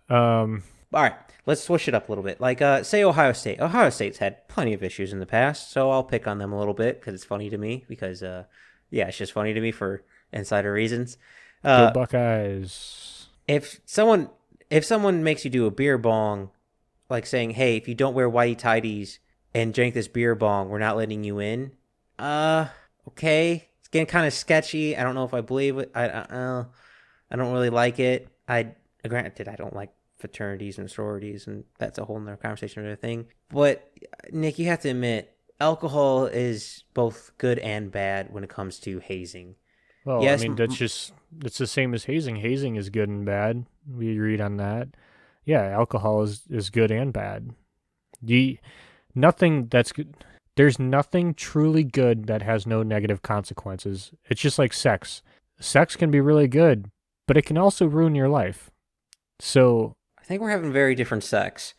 um, All right, let's switch it up a little bit. Like, say Ohio State. Ohio State's had plenty of issues in the past, so I'll pick on them a little bit because it's funny to me. Because, yeah, it's just funny to me for insider reasons. go Uh, Buckeyes. if someone makes you do a beer bong, like saying, "Hey, if you don't wear whitey tidies and drink this beer bong, we're not letting you in." Okay, it's getting kind of sketchy. I don't know if I believe it. I don't really like it. Granted, I don't like fraternities and sororities, and that's a whole nother conversation or thing. But Nick, you have to admit, alcohol is both good and bad when it comes to hazing. Well, I Yes, mean, it's the same as hazing. Hazing is good and bad. We agreed on that. Yeah, alcohol is good and bad. The nothing that's good. There's nothing truly good that has no negative consequences. It's just like sex. Sex can be really good, but it can also ruin your life. So, I think we're having very different sex.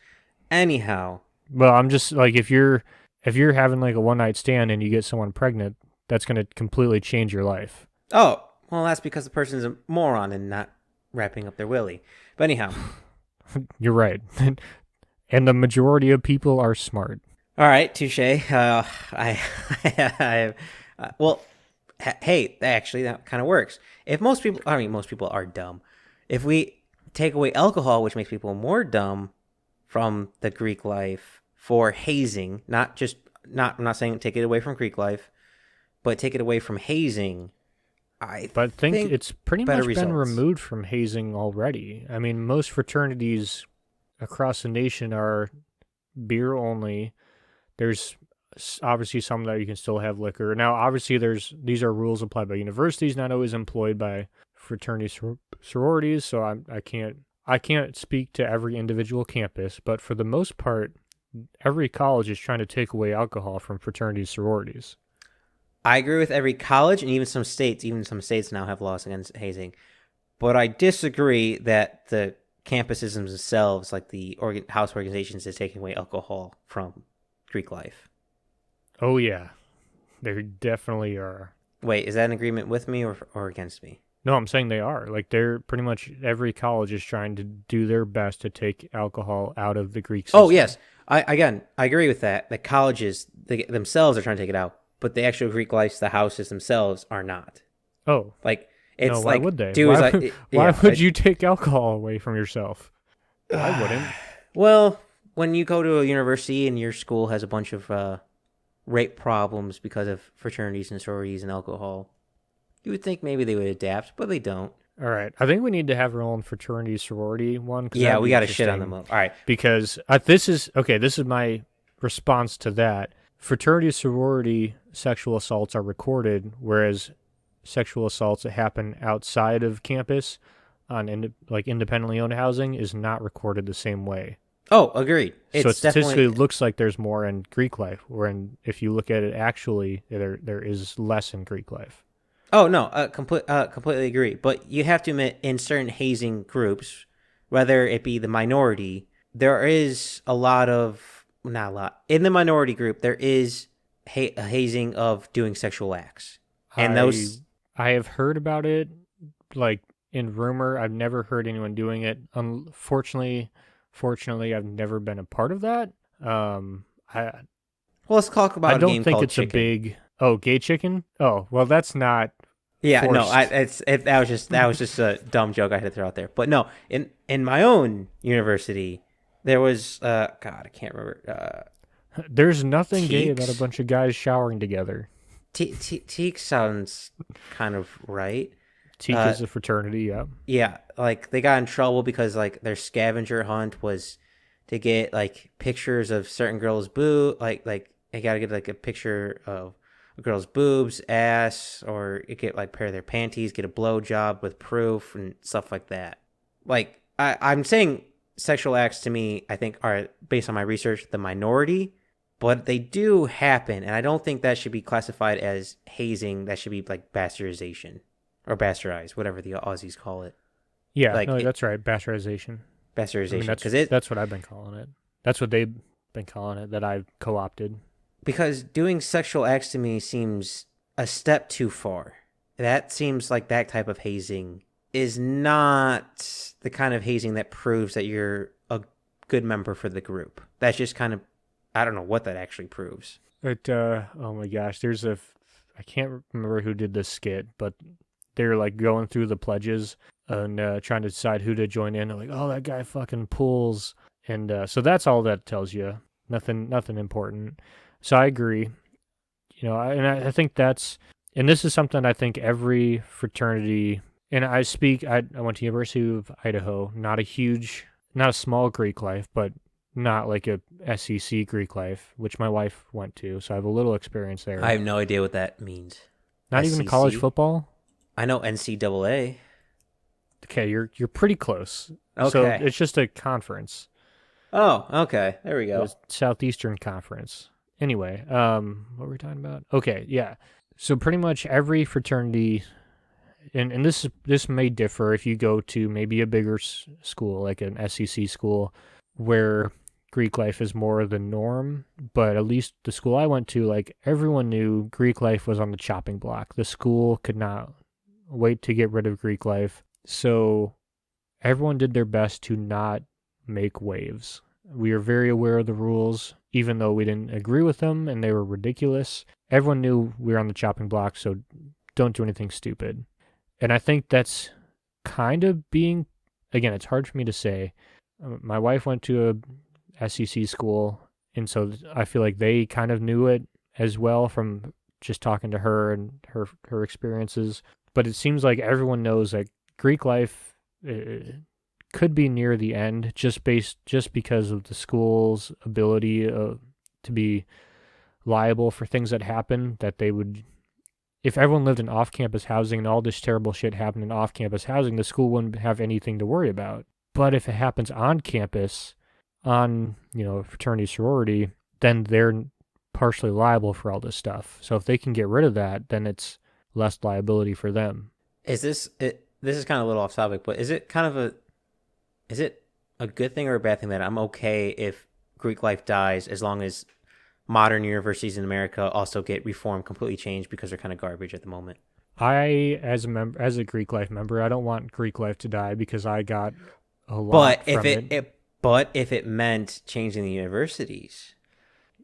Anyhow, well, I'm just like if you're having like a one night stand and you get someone pregnant, that's going to completely change your life. oh well, that's because the person's a moron and not wrapping up their willy. But anyhow, You're right. And the majority of people are smart. all right, touche. I well, hey, actually, that kind of works. If most people, I mean, most people are dumb. If we take away alcohol, which makes people more dumb from the Greek life for hazing, not just not. I'm not saying take it away from Greek life, but take it away from hazing. I But I think think it's pretty better much been results. removed from hazing already. I mean, most fraternities across the nation are beer only. There's obviously some that you can still have liquor. Now, obviously, these are rules applied by universities, not always employed by fraternity sororities. So I can't speak to every individual campus, but for the most part, every college is trying to take away alcohol from fraternity sororities. I agree with every college and even some states. Even some states now have laws against hazing. But I disagree that the campuses themselves, like the house organizations, is taking away alcohol from Greek life. Oh yeah, there definitely are. Wait, is that an agreement with me or against me? No, I'm saying they are. Like they're pretty much every college is trying to do their best to take alcohol out of the Greek Oh system. yes, I agree with that. The colleges themselves are trying to take it out, but the actual Greek life, the houses themselves are not. Oh, Like no, it's why like would they? do as Why I why yeah. would you take alcohol away from yourself? I wouldn't. Well, when you go to a university and your school has a bunch of rape problems because of fraternities and sororities and alcohol, you would think maybe they would adapt, but they don't. All right. I think we need to have our own fraternity sorority one because Yeah, that'd we be got to shit on them. interesting. All right. Because this is okay. This is my response to that. Fraternity sorority sexual assaults are recorded, whereas sexual assaults that happen outside of campus on like independently owned housing is not recorded the same way. Oh, agreed. So it It's statistically definitely. looks like there's more in Greek life, wherein if you look at it actually, there is less in Greek life. Oh no, completely agree. But you have to admit, in certain hazing groups, whether it be the minority, there is a lot of not a lot in the minority group. There is hazing of doing sexual acts, and I those. I have heard about it like in rumor. I've never heard anyone doing it. Fortunately, I've never been a part of that. I Well, let's talk I about a don't game think called it's a Chicken. big gay chicken. Oh well, that's not Yeah, no, forced. that was just a dumb joke I had to throw out there. But no, in my own university, there was God, I can't remember There's nothing gay about a Teeks. bunch of guys showering together. Teeks sounds kind of right. Teak Uh, is a fraternity. Yeah. yeah, like they got in trouble because like their scavenger hunt was to get like pictures of certain girls' like they gotta get like a picture of a girl's boobs, ass, or you get like pair of their panties, get a blow job with proof and stuff like that. Like I'm saying sexual acts to me, I think are based on my research the minority, but they do happen, and I don't think that should be classified as hazing. That should be like bastardization or bastardized, whatever the Aussies call it. Yeah. Like No, it, that's right. Bastardization. I mean, bastardization, that's because it that's what I've been calling it. That's what they've been calling it. That I've co-opted. because doing sexual acts to me seems a step too far. That seems like that type of hazing is not the kind of hazing that proves that you're a good member for the group. That's just kind of I don't know what that actually proves. But oh my gosh, I can't remember who did this skit, but they're like going through the pledges and trying to decide who to join in. They're like, oh, that guy fucking pulls, and so that's all that tells you. Nothing important. So I agree. I think and this is something I think every fraternity, and I went to University of Idaho, not a small Greek life, but not like a SEC Greek life, which my wife went to, so I have a little experience I there. have no idea what that means. Not even college SCC? football. I know NCAA. Okay, you're pretty close. So Okay. it's just a conference, Oh, okay. There we go. the Southeastern Conference. Anyway, what were we talking about? Okay, yeah. So pretty much every fraternity, and this may differ if you go to maybe a bigger school like an SEC school, where Greek life is more the norm. But at least the school I went to, like everyone knew Greek life was on the chopping block. The school could not wait to get rid of Greek life, so everyone did their best to not make waves. We were very aware of the rules, even though we didn't agree with them and they were ridiculous. Everyone knew we were on the chopping block, so don't do anything stupid. And I think that's kind of being, again, it's hard for me to say. My wife went to a SEC school, and so I feel like they kind of knew it as well from just talking to her and her experiences. But it seems like everyone knows that Greek life could be near the end, just because of the school's ability to be liable for things that happen. That they would, if everyone lived in off-campus housing and all this terrible shit happened in off-campus housing, the school wouldn't have anything to worry about. But if it happens on campus, on fraternity sorority, then they're partially liable for all this stuff. So if they can get rid of that, then it's less liability for them. Is this it? This is kind of a little off topic, but is it a good thing or a bad thing that I'm okay if Greek life dies as long as modern universities in America also get reformed, completely changed because they're kind of garbage at the moment? As a Greek life member, I don't want Greek life to die because I got a But lot if from it. but if it meant changing the universities,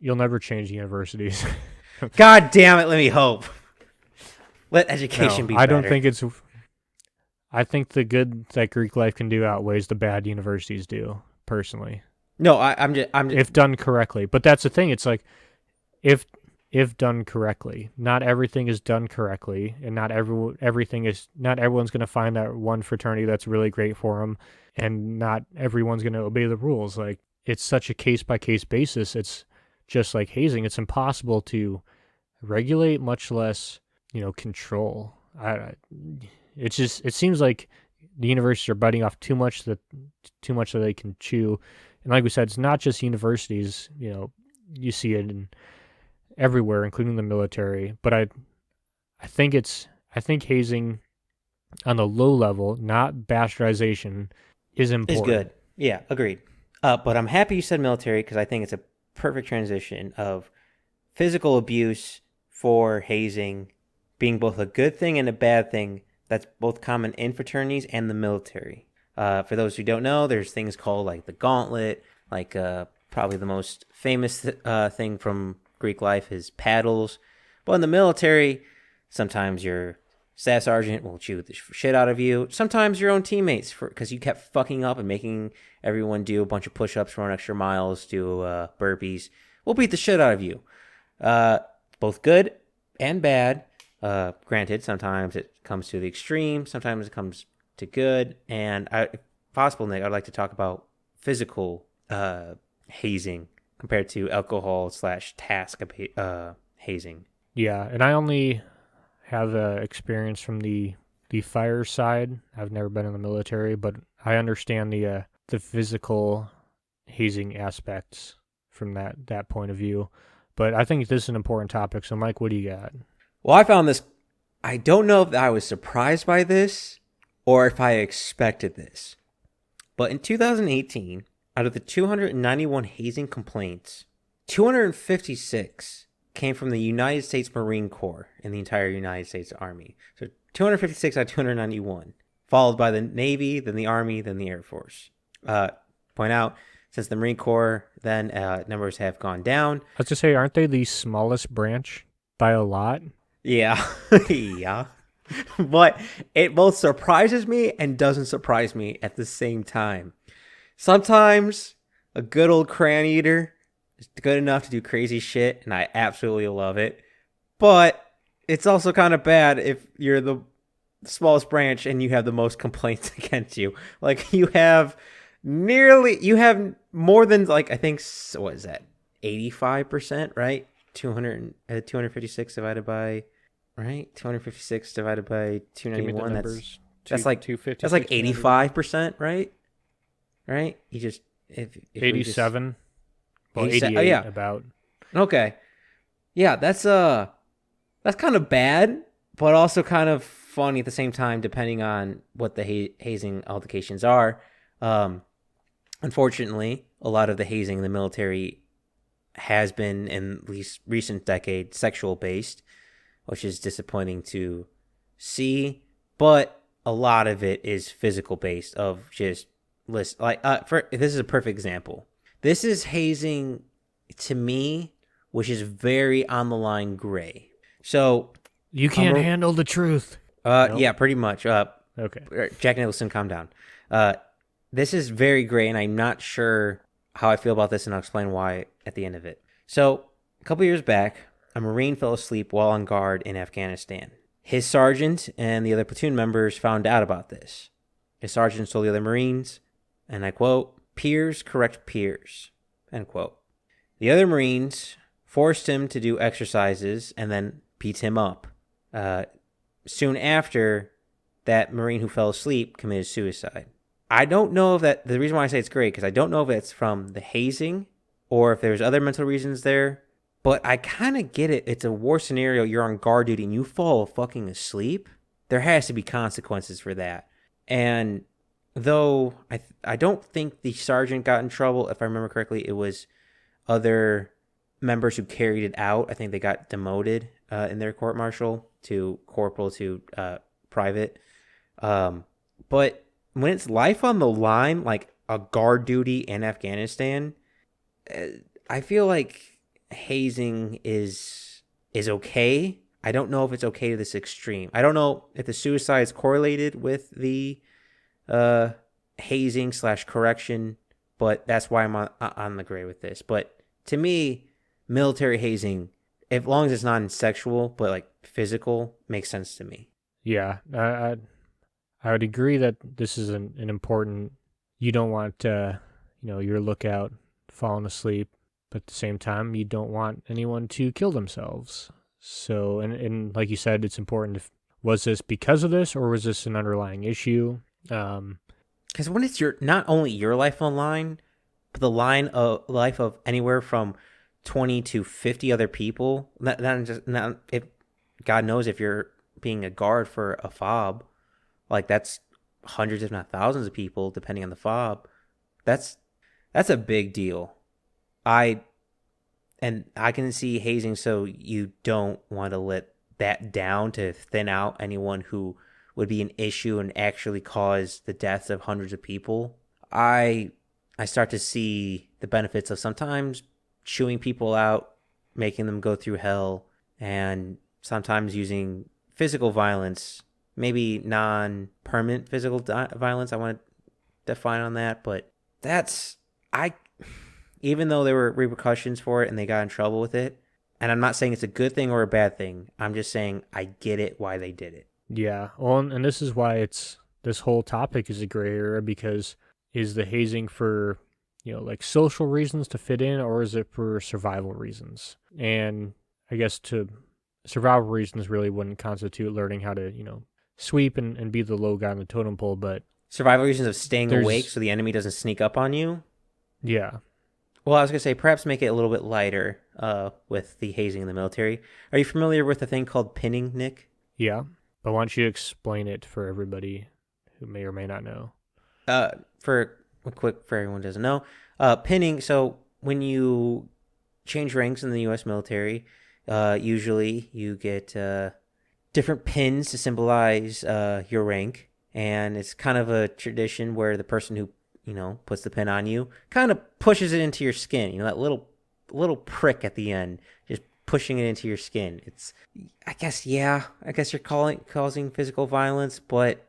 You'll never change universities. God damn it, let me hope. Let No, education be I don't better. think it's. I think the good that Greek life can do outweighs the bad universities do. Personally, No, I'm just if done correctly. But that's the thing. It's like if if done correctly. Not everything is done correctly, and not everyone's going to find that one fraternity that's really great for them, and not everyone's going to obey the rules. Like it's such a case by case basis. It's just like hazing. It's impossible to regulate, much less control. It seems like the universities are biting off too much that they can chew. And like we said, it's not just universities. You see it everywhere, including the military. But I think hazing on the low level, not bastardization, is Is important. good. Yeah, agreed. But I'm happy you said military because I think it's a perfect transition of physical abuse for hazing being both a good thing and a bad thing. That's both common in fraternities and the military. For those who don't know, there's things called like the gauntlet, like probably the most famous thing from Greek life is paddles. But in the military, sometimes your staff sergeant will chew the shit out of you. Sometimes your own teammates, because you kept fucking up and making everyone do a bunch of push-ups, run extra miles, do burpees, will beat the shit out of you. Uh, Both good and bad. Granted, sometimes it comes to the extreme, sometimes it comes to good. And if possible, Nick, I'd like to talk about physical hazing compared to alcohol slash task hazing. Yeah, and I only have experience from the fire side. I've never been in the military, but I understand the physical hazing aspects from that point of view. But I think this is an important topic. So, Mike, what do you got? Well, I found this. I don't know if I was surprised by this or if I expected this. But in 2018, out of the 291 hazing complaints, 256 came from the United States Marine Corps and the entire United States Army. So 256 out of 291, followed by the Navy, then the Army, then the Air Force. Point out, since the Marine Corps, then numbers have gone down. I was to say, aren't they the smallest branch by a lot? Yeah, yeah. But it both surprises me and doesn't surprise me at the same time. Sometimes a good old crayon eater is good enough to do crazy shit, and I absolutely love it. But it's also kind of bad if you're the smallest branch and you have the most complaints against you. Like you have more than like I think what is that 85%, right? 256 divided by right 256 divided by Give me the 291. numbers. That's like 250. that's like 85%, right? Right? You just if we just 87. Well, 87 88 yeah. about. Okay. Yeah, that's kind of bad, but also kind of funny at the same time, depending on what the hazing altercations are. Unfortunately, a lot of the hazing in the military has been, in at least recent decade, sexual based, which is disappointing to see. But a lot of it is physical based, of just list like this is a perfect example. This is hazing to me, which is very on the line gray. So You can't handle the truth. Nope. yeah, pretty much. Okay. Jack Nicholson, calm down. This is very gray, and I'm not sure how I feel about this, and I'll explain why at the end of it. So, a couple years back, a Marine fell asleep while on guard in Afghanistan. His sergeant and the other platoon members found out about this. His sergeant told the other Marines, and I quote, "Peers correct peers," end quote. The other Marines forced him to do exercises and then beat him up. Soon after, that Marine who fell asleep committed suicide. I don't know if that, the reason why I say it's great, because I don't know if it's from the hazing or if there's other mental reasons there, but I kind of get it. It's a war scenario. You're on guard duty and you fall fucking asleep. There has to be consequences for that. And though I don't think the sergeant got in trouble, if I remember correctly, it was other members who carried it out. I think they got demoted in their court martial to corporal to private. But when it's life on the line, like a guard duty in Afghanistan, I feel like hazing is okay. I don't know if it's okay to this extreme. I don't know if the suicide is correlated with the hazing / correction, but that's why I'm on the gray with this. But to me, military hazing, as long as it's not sexual but like physical, makes sense to me. Yeah, I would agree that this is an important. You don't want your lookout falling asleep, but at the same time, you don't want anyone to kill themselves. So, and like you said, it's important. Was this because of this, or was this an underlying issue? Because when it's not only your life on the line, But the line of life of anywhere from 20 to 50 other people, not just not if God knows if you're being a guard for a fob, like that's hundreds if not thousands of people depending on the fob. That's that's a big deal. I I can see hazing, so you don't want to let that down to thin out anyone who would be an issue and actually cause the deaths of hundreds of people. I I start to see the benefits of sometimes chewing people out, making them go through hell, and sometimes using physical violence, maybe non-permanent physical violence. I want to define on that, but that's I even though there were repercussions for it and they got in trouble with it, and I'm not saying it's a good thing or a bad thing. I'm just saying I get it why they did it. Yeah. Well, and this is why this whole topic is a gray area because is the hazing for, like social reasons to fit in or is it for survival reasons? And I guess to survival reasons really wouldn't constitute learning how to, sweep and be the low guy on the totem pole, but Survival reasons of staying awake there's, so the enemy doesn't sneak up on you. yeah. Well, I was gonna say perhaps make it a little bit lighter with the hazing in the military. Are you familiar with a thing called pinning, Nick? Yeah. But why don't you explain it for everybody who may or may not know? For a quick, for everyone who doesn't know, pinning. So when you change ranks in the U.S. military, usually you get different pins to symbolize your rank, and it's kind of a tradition where the person who puts the pin on you kind of pushes it into your skin. That little prick at the end, just pushing it into your skin. It's, I guess, yeah, I guess you're causing physical violence, but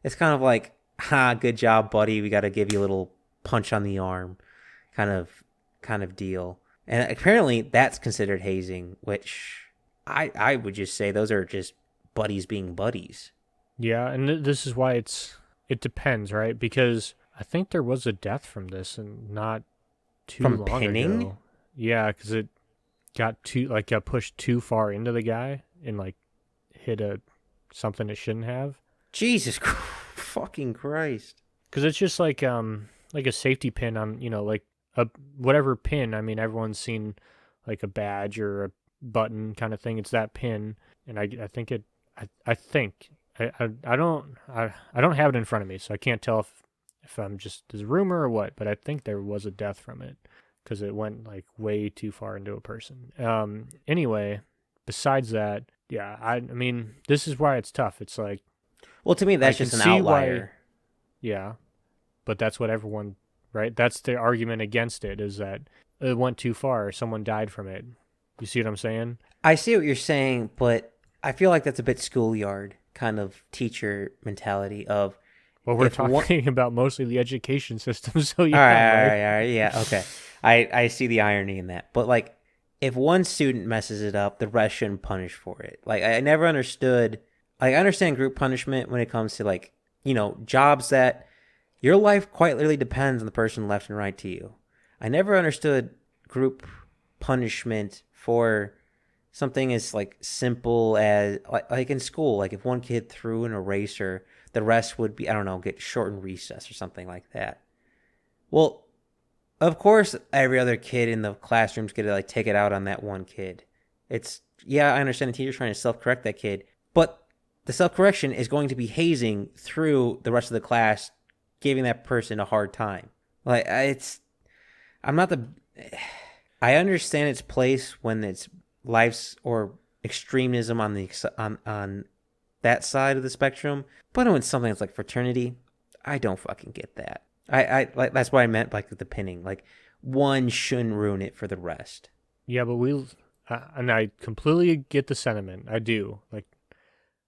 it's kind of like, good job, buddy. We got to give you a little punch on the arm, kind of deal. And apparently that's considered hazing, which I would just say those are just buddies being buddies. Yeah, and this is why it depends, right? Because I think there was a death from this and not too From long pinning? ago. Yeah, because it got pushed too far into the guy and hit something it shouldn't have. Jesus fucking Christ. Because it's just like a safety pin on like a whatever pin. I mean, everyone's seen like a badge or a button kind of thing. It's that pin, and I think it. I think I don't have it in front of me, so I can't tell if I'm just as a rumor or what. But I think there was a death from it because it went like way too far into a person. Anyway, besides that, yeah, I mean, this is why it's tough. It's like, Well, to me, I that's can just an see why, outlier. yeah, but that's what everyone, right? That's the argument against it is that it went too far. Someone died from it. You see what I'm saying? I see what you're saying, but I feel like that's a bit schoolyard kind of teacher mentality of Well, we're if one. talking about mostly the education system, so All right, yeah, all right? right, all right, yeah, okay. I see the irony in that, but like, if one student messes it up, the rest shouldn't punish for it. Like, I never understood. Like, I understand group punishment when it comes to like jobs that your life quite literally depends on the person left and right to you. I never understood group punishment for something as like simple as like in school, like if one kid threw an eraser, the rest would be, I don't know, get shortened recess or something like that. Well, of course every other kid in the classroom's gonna like take it out on that one kid. It's, yeah, I understand the teacher's trying to self-correct that kid, but the self-correction is going to be hazing through the rest of the class, giving that person a hard time. Like, it's, I'm not the, I understand its place when it's life's or extremism on the on that side of the spectrum, but when something that's like fraternity, I don't fucking get that. I like, that's what I meant by the pinning. Like, one shouldn't ruin it for the rest. Yeah, but and I completely get the sentiment. I do. Like,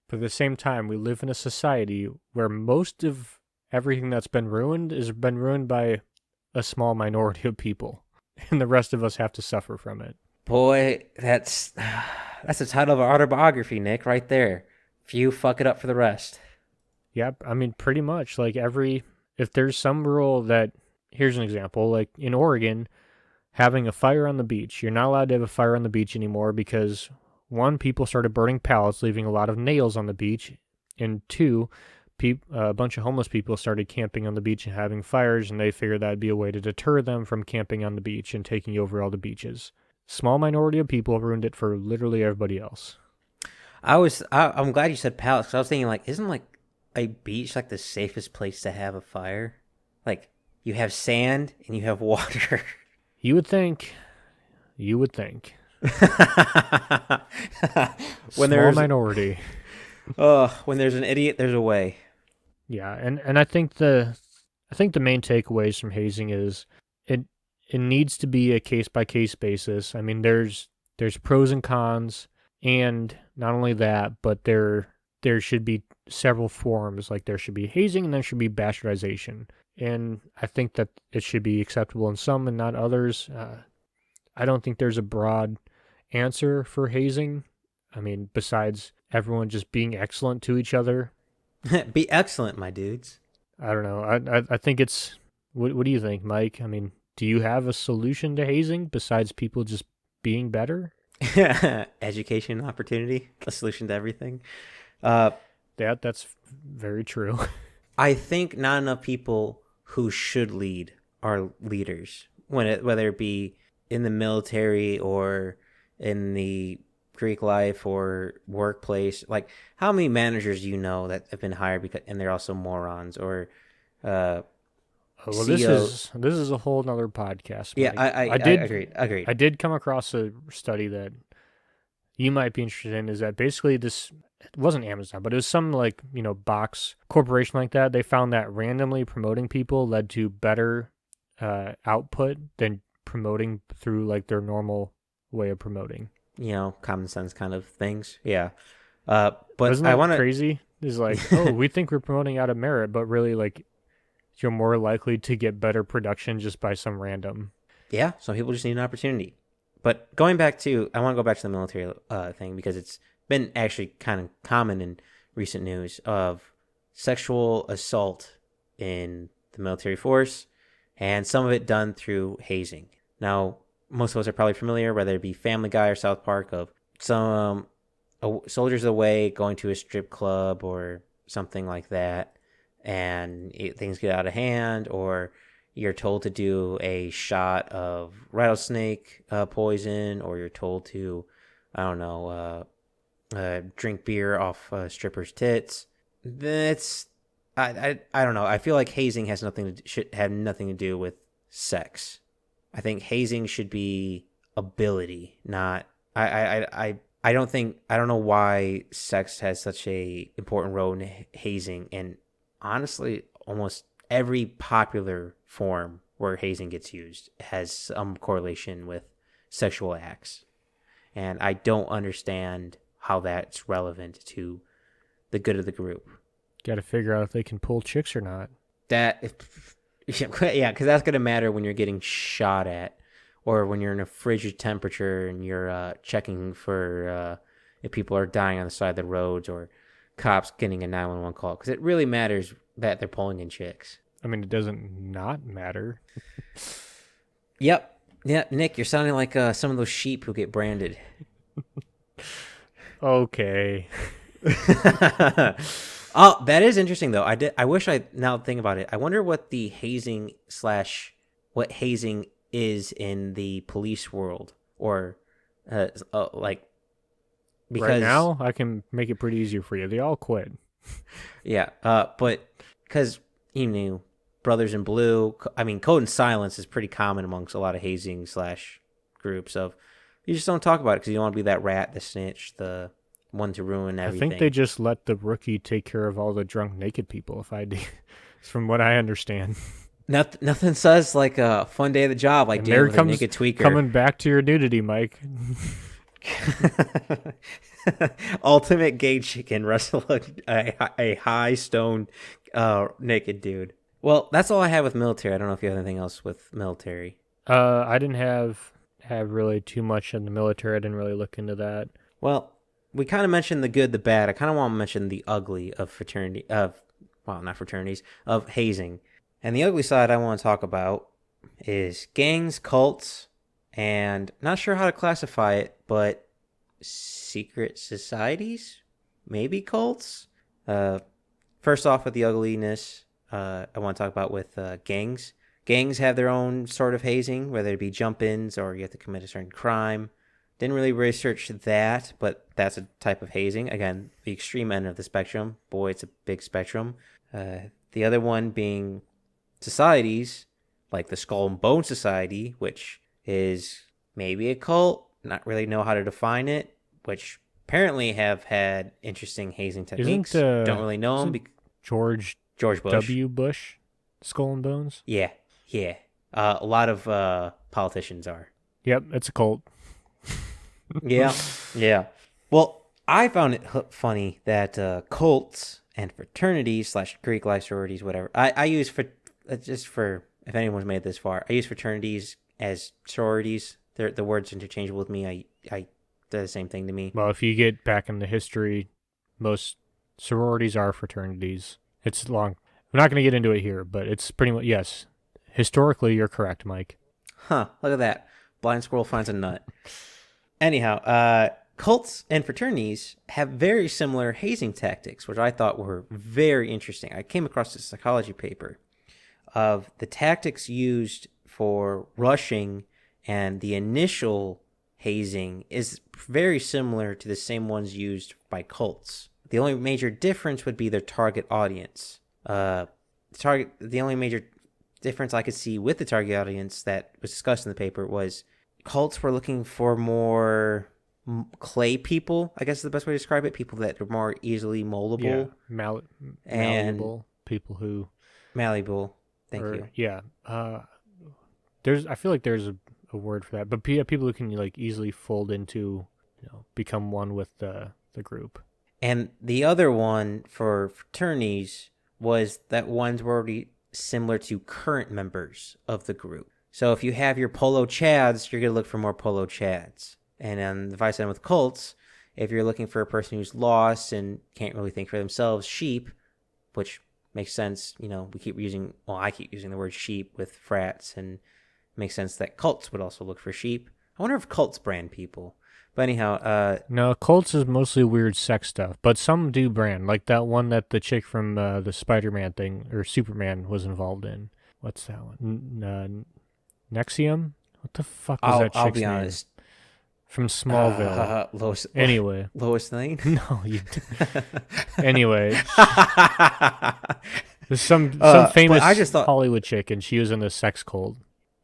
but at the same time, we live in a society where most of everything that's been ruined has been ruined by a small minority of people, and the rest of us have to suffer from it. Boy, that's the title of our autobiography, Nick, right there. Few fuck it up for the rest. Yep, I mean, pretty much. Like if there's some rule that, here's an example, like in Oregon, having a fire on the beach, you're not allowed to have a fire on the beach anymore because one, people started burning pallets, leaving a lot of nails on the beach, and two, a bunch of homeless people started camping on the beach and having fires, and they figured that'd be a way to deter them from camping on the beach and taking over all the beaches. Small minority of people ruined it for literally everybody else. I'm glad you said palace, 'cause I was thinking, like, isn't, like, a beach, like, the safest place to have a fire? Like, you have sand and you have water. You would think. You would think. when Small there's minority. when there's an idiot, there's a way. Yeah, and I think the main takeaways from hazing is it it needs to be a case by case basis. I mean, there's pros and cons, and not only that, but there should be several forms. Like there should be hazing and there should be bastardization. And I think that it should be acceptable in some and not others. I don't think there's a broad answer for hazing. I mean, besides everyone just being excellent to each other. Be excellent, my dudes. I don't know. I think it's. What do you think, Mike? I mean, do you have a solution to hazing besides people just being better? Education opportunity, a solution to everything. That's very true. I think not enough people who should lead are leaders, whether it be in the military or in the Greek life or workplace. Like, how many managers do you know that have been hired and they're also morons, or Well, CEO? this is a whole nother podcast, Yeah, Mike. I agreed. I did come across a study that you might be interested in. Is that basically this? It wasn't Amazon, but it was some like box corporation like that. They found that randomly promoting people led to better output than promoting through like their normal way of promoting. Common sense kind of things. Yeah. But Isn't I that want crazy? It's like, oh, we think we're promoting out of merit, but really, like, you're more likely to get better production just by some random. Yeah, some people just need an opportunity. But I want to go back to the military thing, because it's been actually kind of common in recent news of sexual assault in the military force, and some of it done through hazing. Now, most of us are probably familiar, whether it be Family Guy or South Park, of some soldiers away going to a strip club or something like that, and things get out of hand, or you're told to do a shot of rattlesnake poison, or you're told to, I don't know, drink beer off strippers' tits. That's I don't know. I feel like hazing should have nothing to do with sex. I think hazing should be ability, not. I don't know why sex has such a important role in hazing, and honestly, almost every popular form where hazing gets used has some correlation with sexual acts, and I don't understand how that's relevant to the good of the group. Got to figure out if they can pull chicks or not. Yeah, because that's gonna matter when you're getting shot at, or when you're in a frigid temperature and you're checking for if people are dying on the side of the roads, or cops getting a 911 call, because it really matters that they're pulling in chicks. I mean, it doesn't not matter. Yep. Yeah, Nick, you're sounding like some of those sheep who get branded. Okay. Oh, that is interesting though. I wish now think about it. I wonder what the what hazing is in the police world, or like, because right now, I can make it pretty easier for you. They all quit. yeah. But because Brothers in Blue. I mean, Code and Silence is pretty common amongst a lot of hazing / groups. Of, you just don't talk about it because you don't want to be that rat, the snitch, the one to ruin everything. I think they just let the rookie take care of all the drunk naked people. From what I understand. Nothing says like a fun day at the job like dealing with a naked tweaker. Coming back to your nudity, Mike. Ultimate gay chicken wrestle a high stone naked dude. Well, that's all I have with military. I don't know if you have anything else with military. I didn't have really too much in the military. I didn't really look into that. Well, we kind of mentioned the good, the bad. I kind of want to mention the ugly of not fraternities, of hazing. And the ugly side I want to talk about is gangs, cults, and not sure how to classify it, but secret societies, maybe cults. For First off, with the ugliness, I want to talk about with gangs. Gangs have their own sort of hazing, whether it be jump-ins or you have to commit a certain crime. Didn't really research that, but that's a type of hazing. Again, the extreme end of the spectrum. Boy, it's a big spectrum. The other one being societies, like the Skull and Bone Society, which is maybe a cult. Not really know how to define it, which apparently have had interesting hazing Isn't techniques. Don't really know them. isn't George George Bush. W. Bush Skull and Bones? Yeah, yeah. A lot of politicians are. Yep, it's a cult. Yeah, yeah. Well, I found it funny that cults and fraternities slash Greek life sororities, whatever. I use for just for if anyone's made it this far, I use fraternities as sororities. The word's interchangeable with me. I they're the same thing to me. Well, if you get back into history, most sororities are fraternities. It's long. We're not going to get into it here, but it's pretty much, yes. Historically, you're correct, Mike. Huh, look at that. Blind squirrel finds a nut. Anyhow, cults and fraternities have very similar hazing tactics, which I thought were very interesting. I came across a psychology paper of the tactics used for rushing and the initial hazing is very similar to the same ones used by cults. The only major difference would be their target audience. The only major difference I could see with the target audience that was discussed in the paper was cults were looking for more clay people, I guess is the best way to describe it. People that are more easily moldable. Yeah, and malleable people who... Malleable. Thank you. Yeah. I feel like there's a word for that, but people who can like easily fold into, become one with the group. And the other one for fraternities was that ones were already similar to current members of the group. So if you have your polo chads, you're going to look for more polo chads. And then the vice end with cults, if you're looking for a person who's lost and can't really think for themselves, sheep, which makes sense. I keep using the word sheep with frats, and it makes sense that cults would also look for sheep. I wonder if cults brand people. But anyhow, no, cults is mostly weird sex stuff, but some do brand, like that one that the chick from the Spider-Man thing or Superman was involved in. What's that one? Nexium? What the fuck was that chick's I'll be name? honest. From Smallville. Lois. Anyway. Lois Lane? No, you. Anyway. There's some famous Hollywood chick, and she was in a sex cult,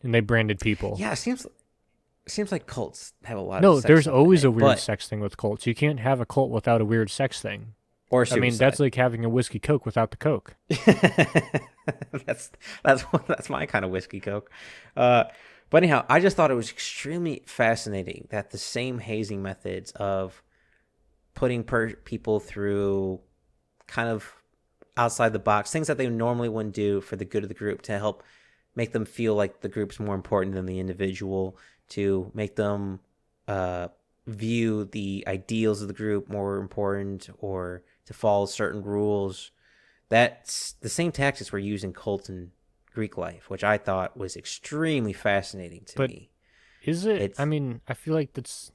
and they branded people. Yeah, it seems like cults have a lot of sex. No, there's always a weird sex thing with cults. You can't have a cult without a weird sex thing. Or suicide. I mean, that's like having a whiskey Coke without the Coke. that's my kind of whiskey Coke. But anyhow, I just thought it was extremely fascinating that the same hazing methods of putting people through kind of outside the box, things that they normally wouldn't do for the good of the group to help make them feel like the group's more important than the individual, to make them view the ideals of the group more important, or to follow certain rules. That's the same tactics were used in cults and Greek life, which I thought was extremely fascinating to me. Is it? I mean, I feel like that's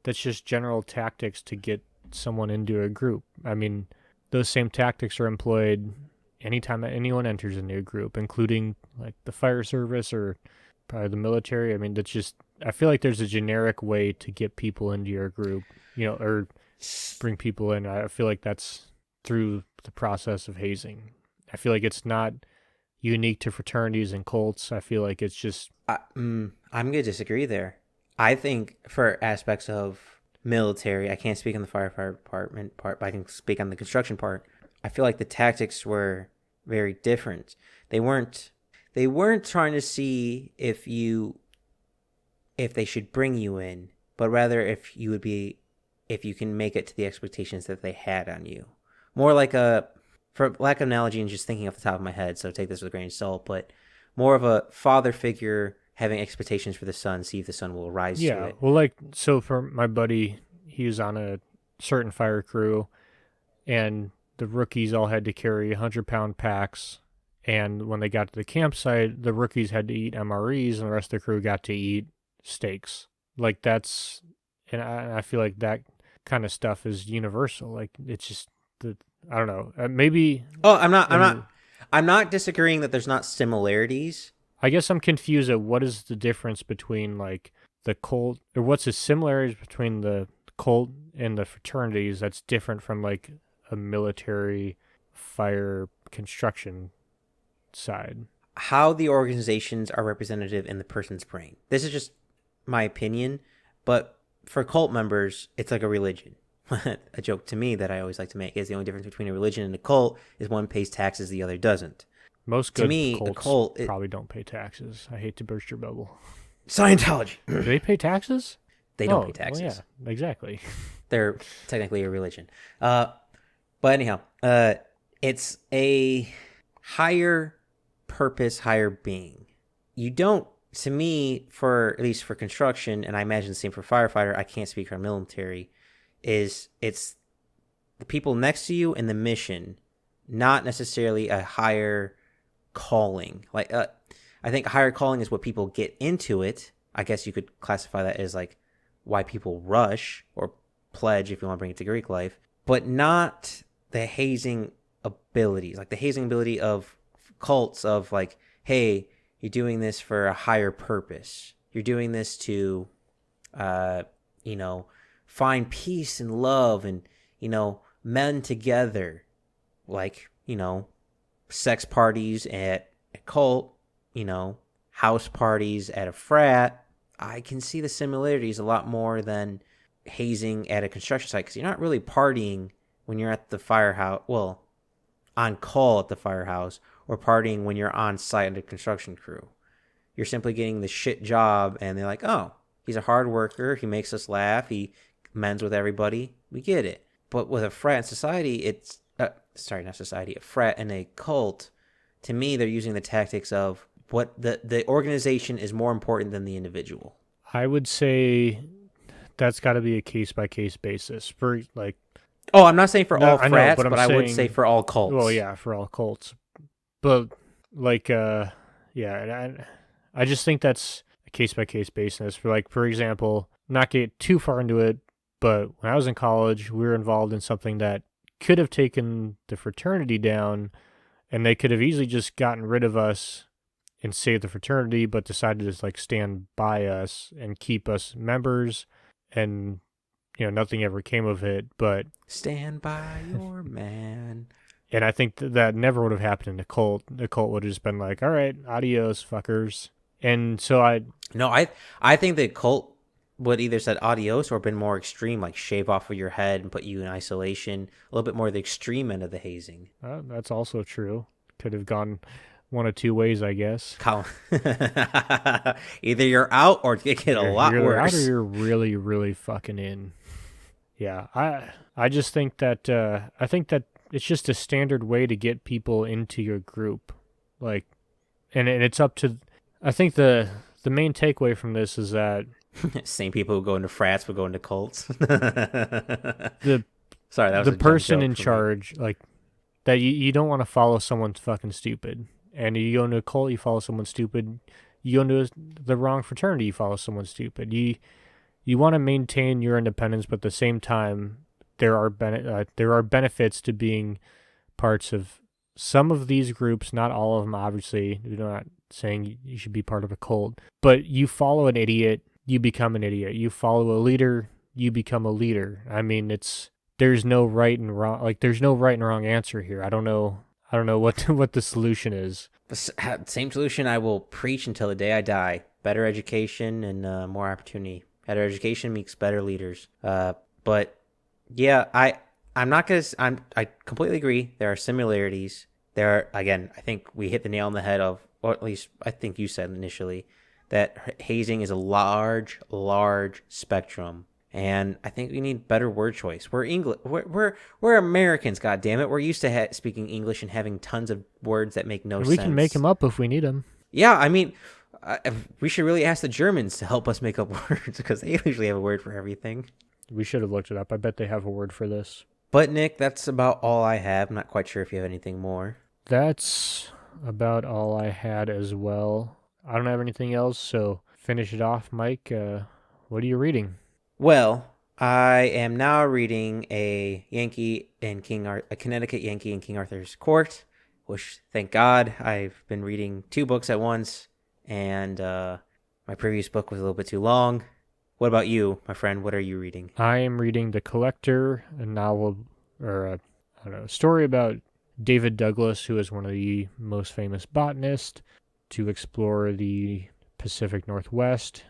just general tactics to get someone into a group. I mean, those same tactics are employed anytime that anyone enters a new group, including like the fire service or probably the military. I mean, that's just, I feel like there's a generic way to get people into your group, or bring people in. I feel like that's through the process of hazing. I feel like it's not unique to fraternities and cults. I feel like it's just... I'm going to disagree there. I think for aspects of military, I can't speak on the firefighter department part, but I can speak on the construction part. I feel like the tactics were very different. They weren't trying to see if they should bring you in, but rather if you can make it to the expectations that they had on you. More like for lack of analogy and just thinking off the top of my head, so take this with a grain of salt, but more of a father figure having expectations for the son, see if the son will rise to it. Yeah, well, so for my buddy, he was on a certain fire crew, and the rookies all had to carry 100-pound packs, and when they got to the campsite, the rookies had to eat MREs, and the rest of the crew got to eat steaks. And I feel like that kind of stuff is universal. Like, it's just the I don't know. Maybe Oh, I'm not. I'm in not. I'm not disagreeing that there's not similarities. I guess I'm confused at what is the difference between like the cult, or what's the similarities between the cult and the fraternities that's different from like a military fire construction side. How the organizations are representative in the person's brain. This is just my opinion, but for cult members, it's like a religion. A joke to me that I always like to make is the only difference between a religion and a cult is one pays taxes, the other doesn't. Most To good me, a cults cult, probably don't pay taxes. I hate to burst your bubble. Scientology, Do they pay taxes? they don't pay Oh, well, yeah, taxes. exactly. They're technically a religion. But anyhow, it's a higher purpose, higher being. You don't, to me, for at least for construction, and I imagine the same for firefighter. I can't speak for military. Is it's the people next to you and the mission, not necessarily a higher calling. Like, I think higher calling is what people get into it. I guess you could classify that as like why people rush or pledge, if you want to bring it to Greek life, but not the hazing abilities, like the hazing ability of cults of like, hey, you're doing this for a higher purpose. You're doing this to, uh, you know, find peace and love and, mend together. Like, sex parties at a cult, house parties at a frat. I can see the similarities a lot more than hazing at a construction site because you're not really partying when you're at the firehouse. Well, on call at the firehouse or partying when you're on site at a construction crew. You're simply getting the shit job, and they're like, oh, he's a hard worker. He makes us laugh. He mends with everybody. We get it. But with a frat in society, it's sorry, not society, a frat and a cult. To me, they're using the tactics of what the organization is more important than the individual. I would say that's got to be a case by case basis. For like, Oh, I'm not saying for no, all I know, but frats, I'm but I would say saying, for all well, cults. yeah, for all cults. But like, yeah, I just think that's a case by case basis. For like, for example, not get too far into it, but when I was in college, we were involved in something that could have taken the fraternity down, and they could have easily just gotten rid of us and saved the fraternity, but decided to just like stand by us and keep us members, and nothing ever came of it. But Stand by your man. and I think that never would have happened in the cult. The cult would have just been like, all right, adios, fuckers. And so No, I think the cult would either said adios or been more extreme, like shave off of your head and put you in isolation. A little bit more the extreme end of the hazing. that's also true. Could have gone one of two ways, I guess. Either you're out or it get a You're lot either out or worse. you're really, really fucking in. Yeah, I just think that it's just a standard way to get people into your group, like, and it's up to. I think the main takeaway from this is that Same people who go into frats would go into cults. the Sorry, that was the a dumb person joke in for me. charge, like, that you don't want to follow someone fucking stupid, and you go into a cult, you follow someone stupid. You go into the wrong fraternity, you follow someone stupid. You want to maintain your independence, but at the same time, there are benefits to being parts of some of these groups. Not all of them, obviously. We're not saying you should be part of a cult, but you follow an idiot, you become an idiot. You follow a leader, you become a leader. I mean, there's no right and wrong. Like, there's no right and wrong answer here. I don't know. What the solution is. Same solution I will preach until the day I die. Better education and more opportunity. Better education makes better leaders. But yeah, I'm not gonna. I completely agree. There are similarities. There are, again. I think we hit the nail on the head of, or at least I think you said initially, that hazing is a large spectrum, and I think we need better word choice. We're English. We're Americans. God damn it. We're used to speaking English and having tons of words that make no We can make sense. them up if we need them. Yeah, I mean, we should really ask the Germans to help us make up words because they usually have a word for everything. We should have looked it up. I bet they have a word for this. But Nick, that's about all I have. I'm not quite sure if you have anything more. That's about all I had as well. I don't have anything else, so finish it off, Mike. What are you reading? Well, I am now reading a Connecticut Yankee in King Arthur's Court, which thank God I've been reading two books at once, and my previous book was a little bit too long. What about you, my friend? What are you reading? I am reading The Collector, a novel, or a, I don't know, a story about David Douglas, who is one of the most famous botanists, to explore the Pacific Northwest.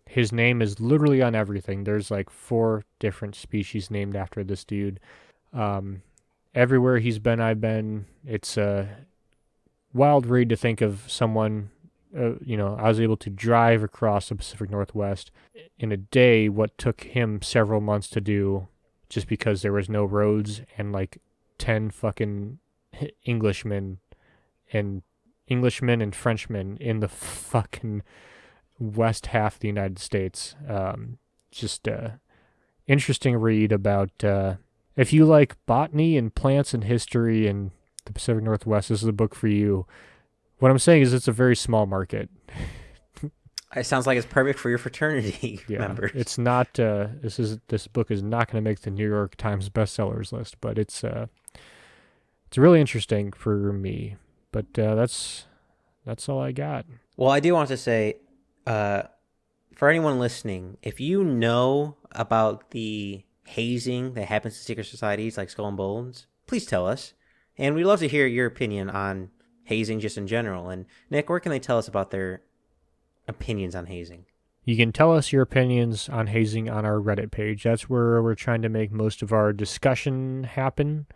His name is literally on everything. There's like 4 different species named after this dude. Everywhere he's been, I've been. It's a wild read to think of someone. I was able to drive across the Pacific Northwest in a day, what took him several months to do, just because there was no roads and like 10 fucking Englishmen and Frenchmen in the fucking west half of the United States. Just a interesting read about if you like botany and plants and history and the Pacific Northwest, this is a book for you. What I'm saying is it's a very small market. It sounds like it's perfect for your fraternity members. It's not. This book is not going to make the New York Times bestsellers list, but it's really interesting for me. But that's all I got. Well, I do want to say, for anyone listening, if you know about the hazing that happens to secret societies like Skull and Bones, please tell us. And we'd love to hear your opinion on hazing just in general. And Nick, where can they tell us about their opinions on hazing? You can tell us your opinions on hazing on our Reddit page. That's where we're trying to make most of our discussion happen,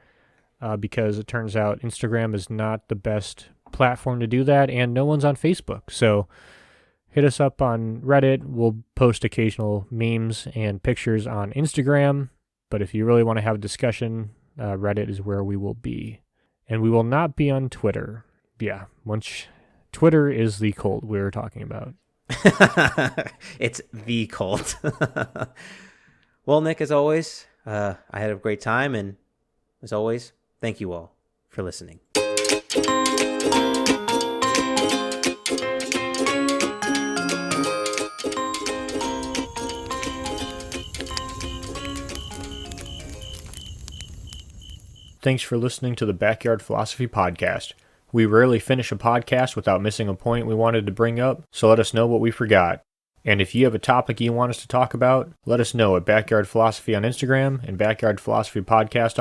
because it turns out Instagram is not the best platform to do that, and no one's on Facebook. So hit us up on Reddit. We'll post occasional memes and pictures on Instagram, but if you really want to have a discussion, Reddit is where we will be. And we will not be on Twitter. Yeah, Twitter is the cult we were talking about. It's the cult. Well, Nick, as always, I had a great time, and as always, thank you all for listening. Thanks for listening to the Backyard Philosophy Podcast. We rarely finish a podcast without missing a point we wanted to bring up, so let us know what we forgot. And if you have a topic you want us to talk about, let us know at Backyard Philosophy on Instagram and Backyard Philosophy Podcast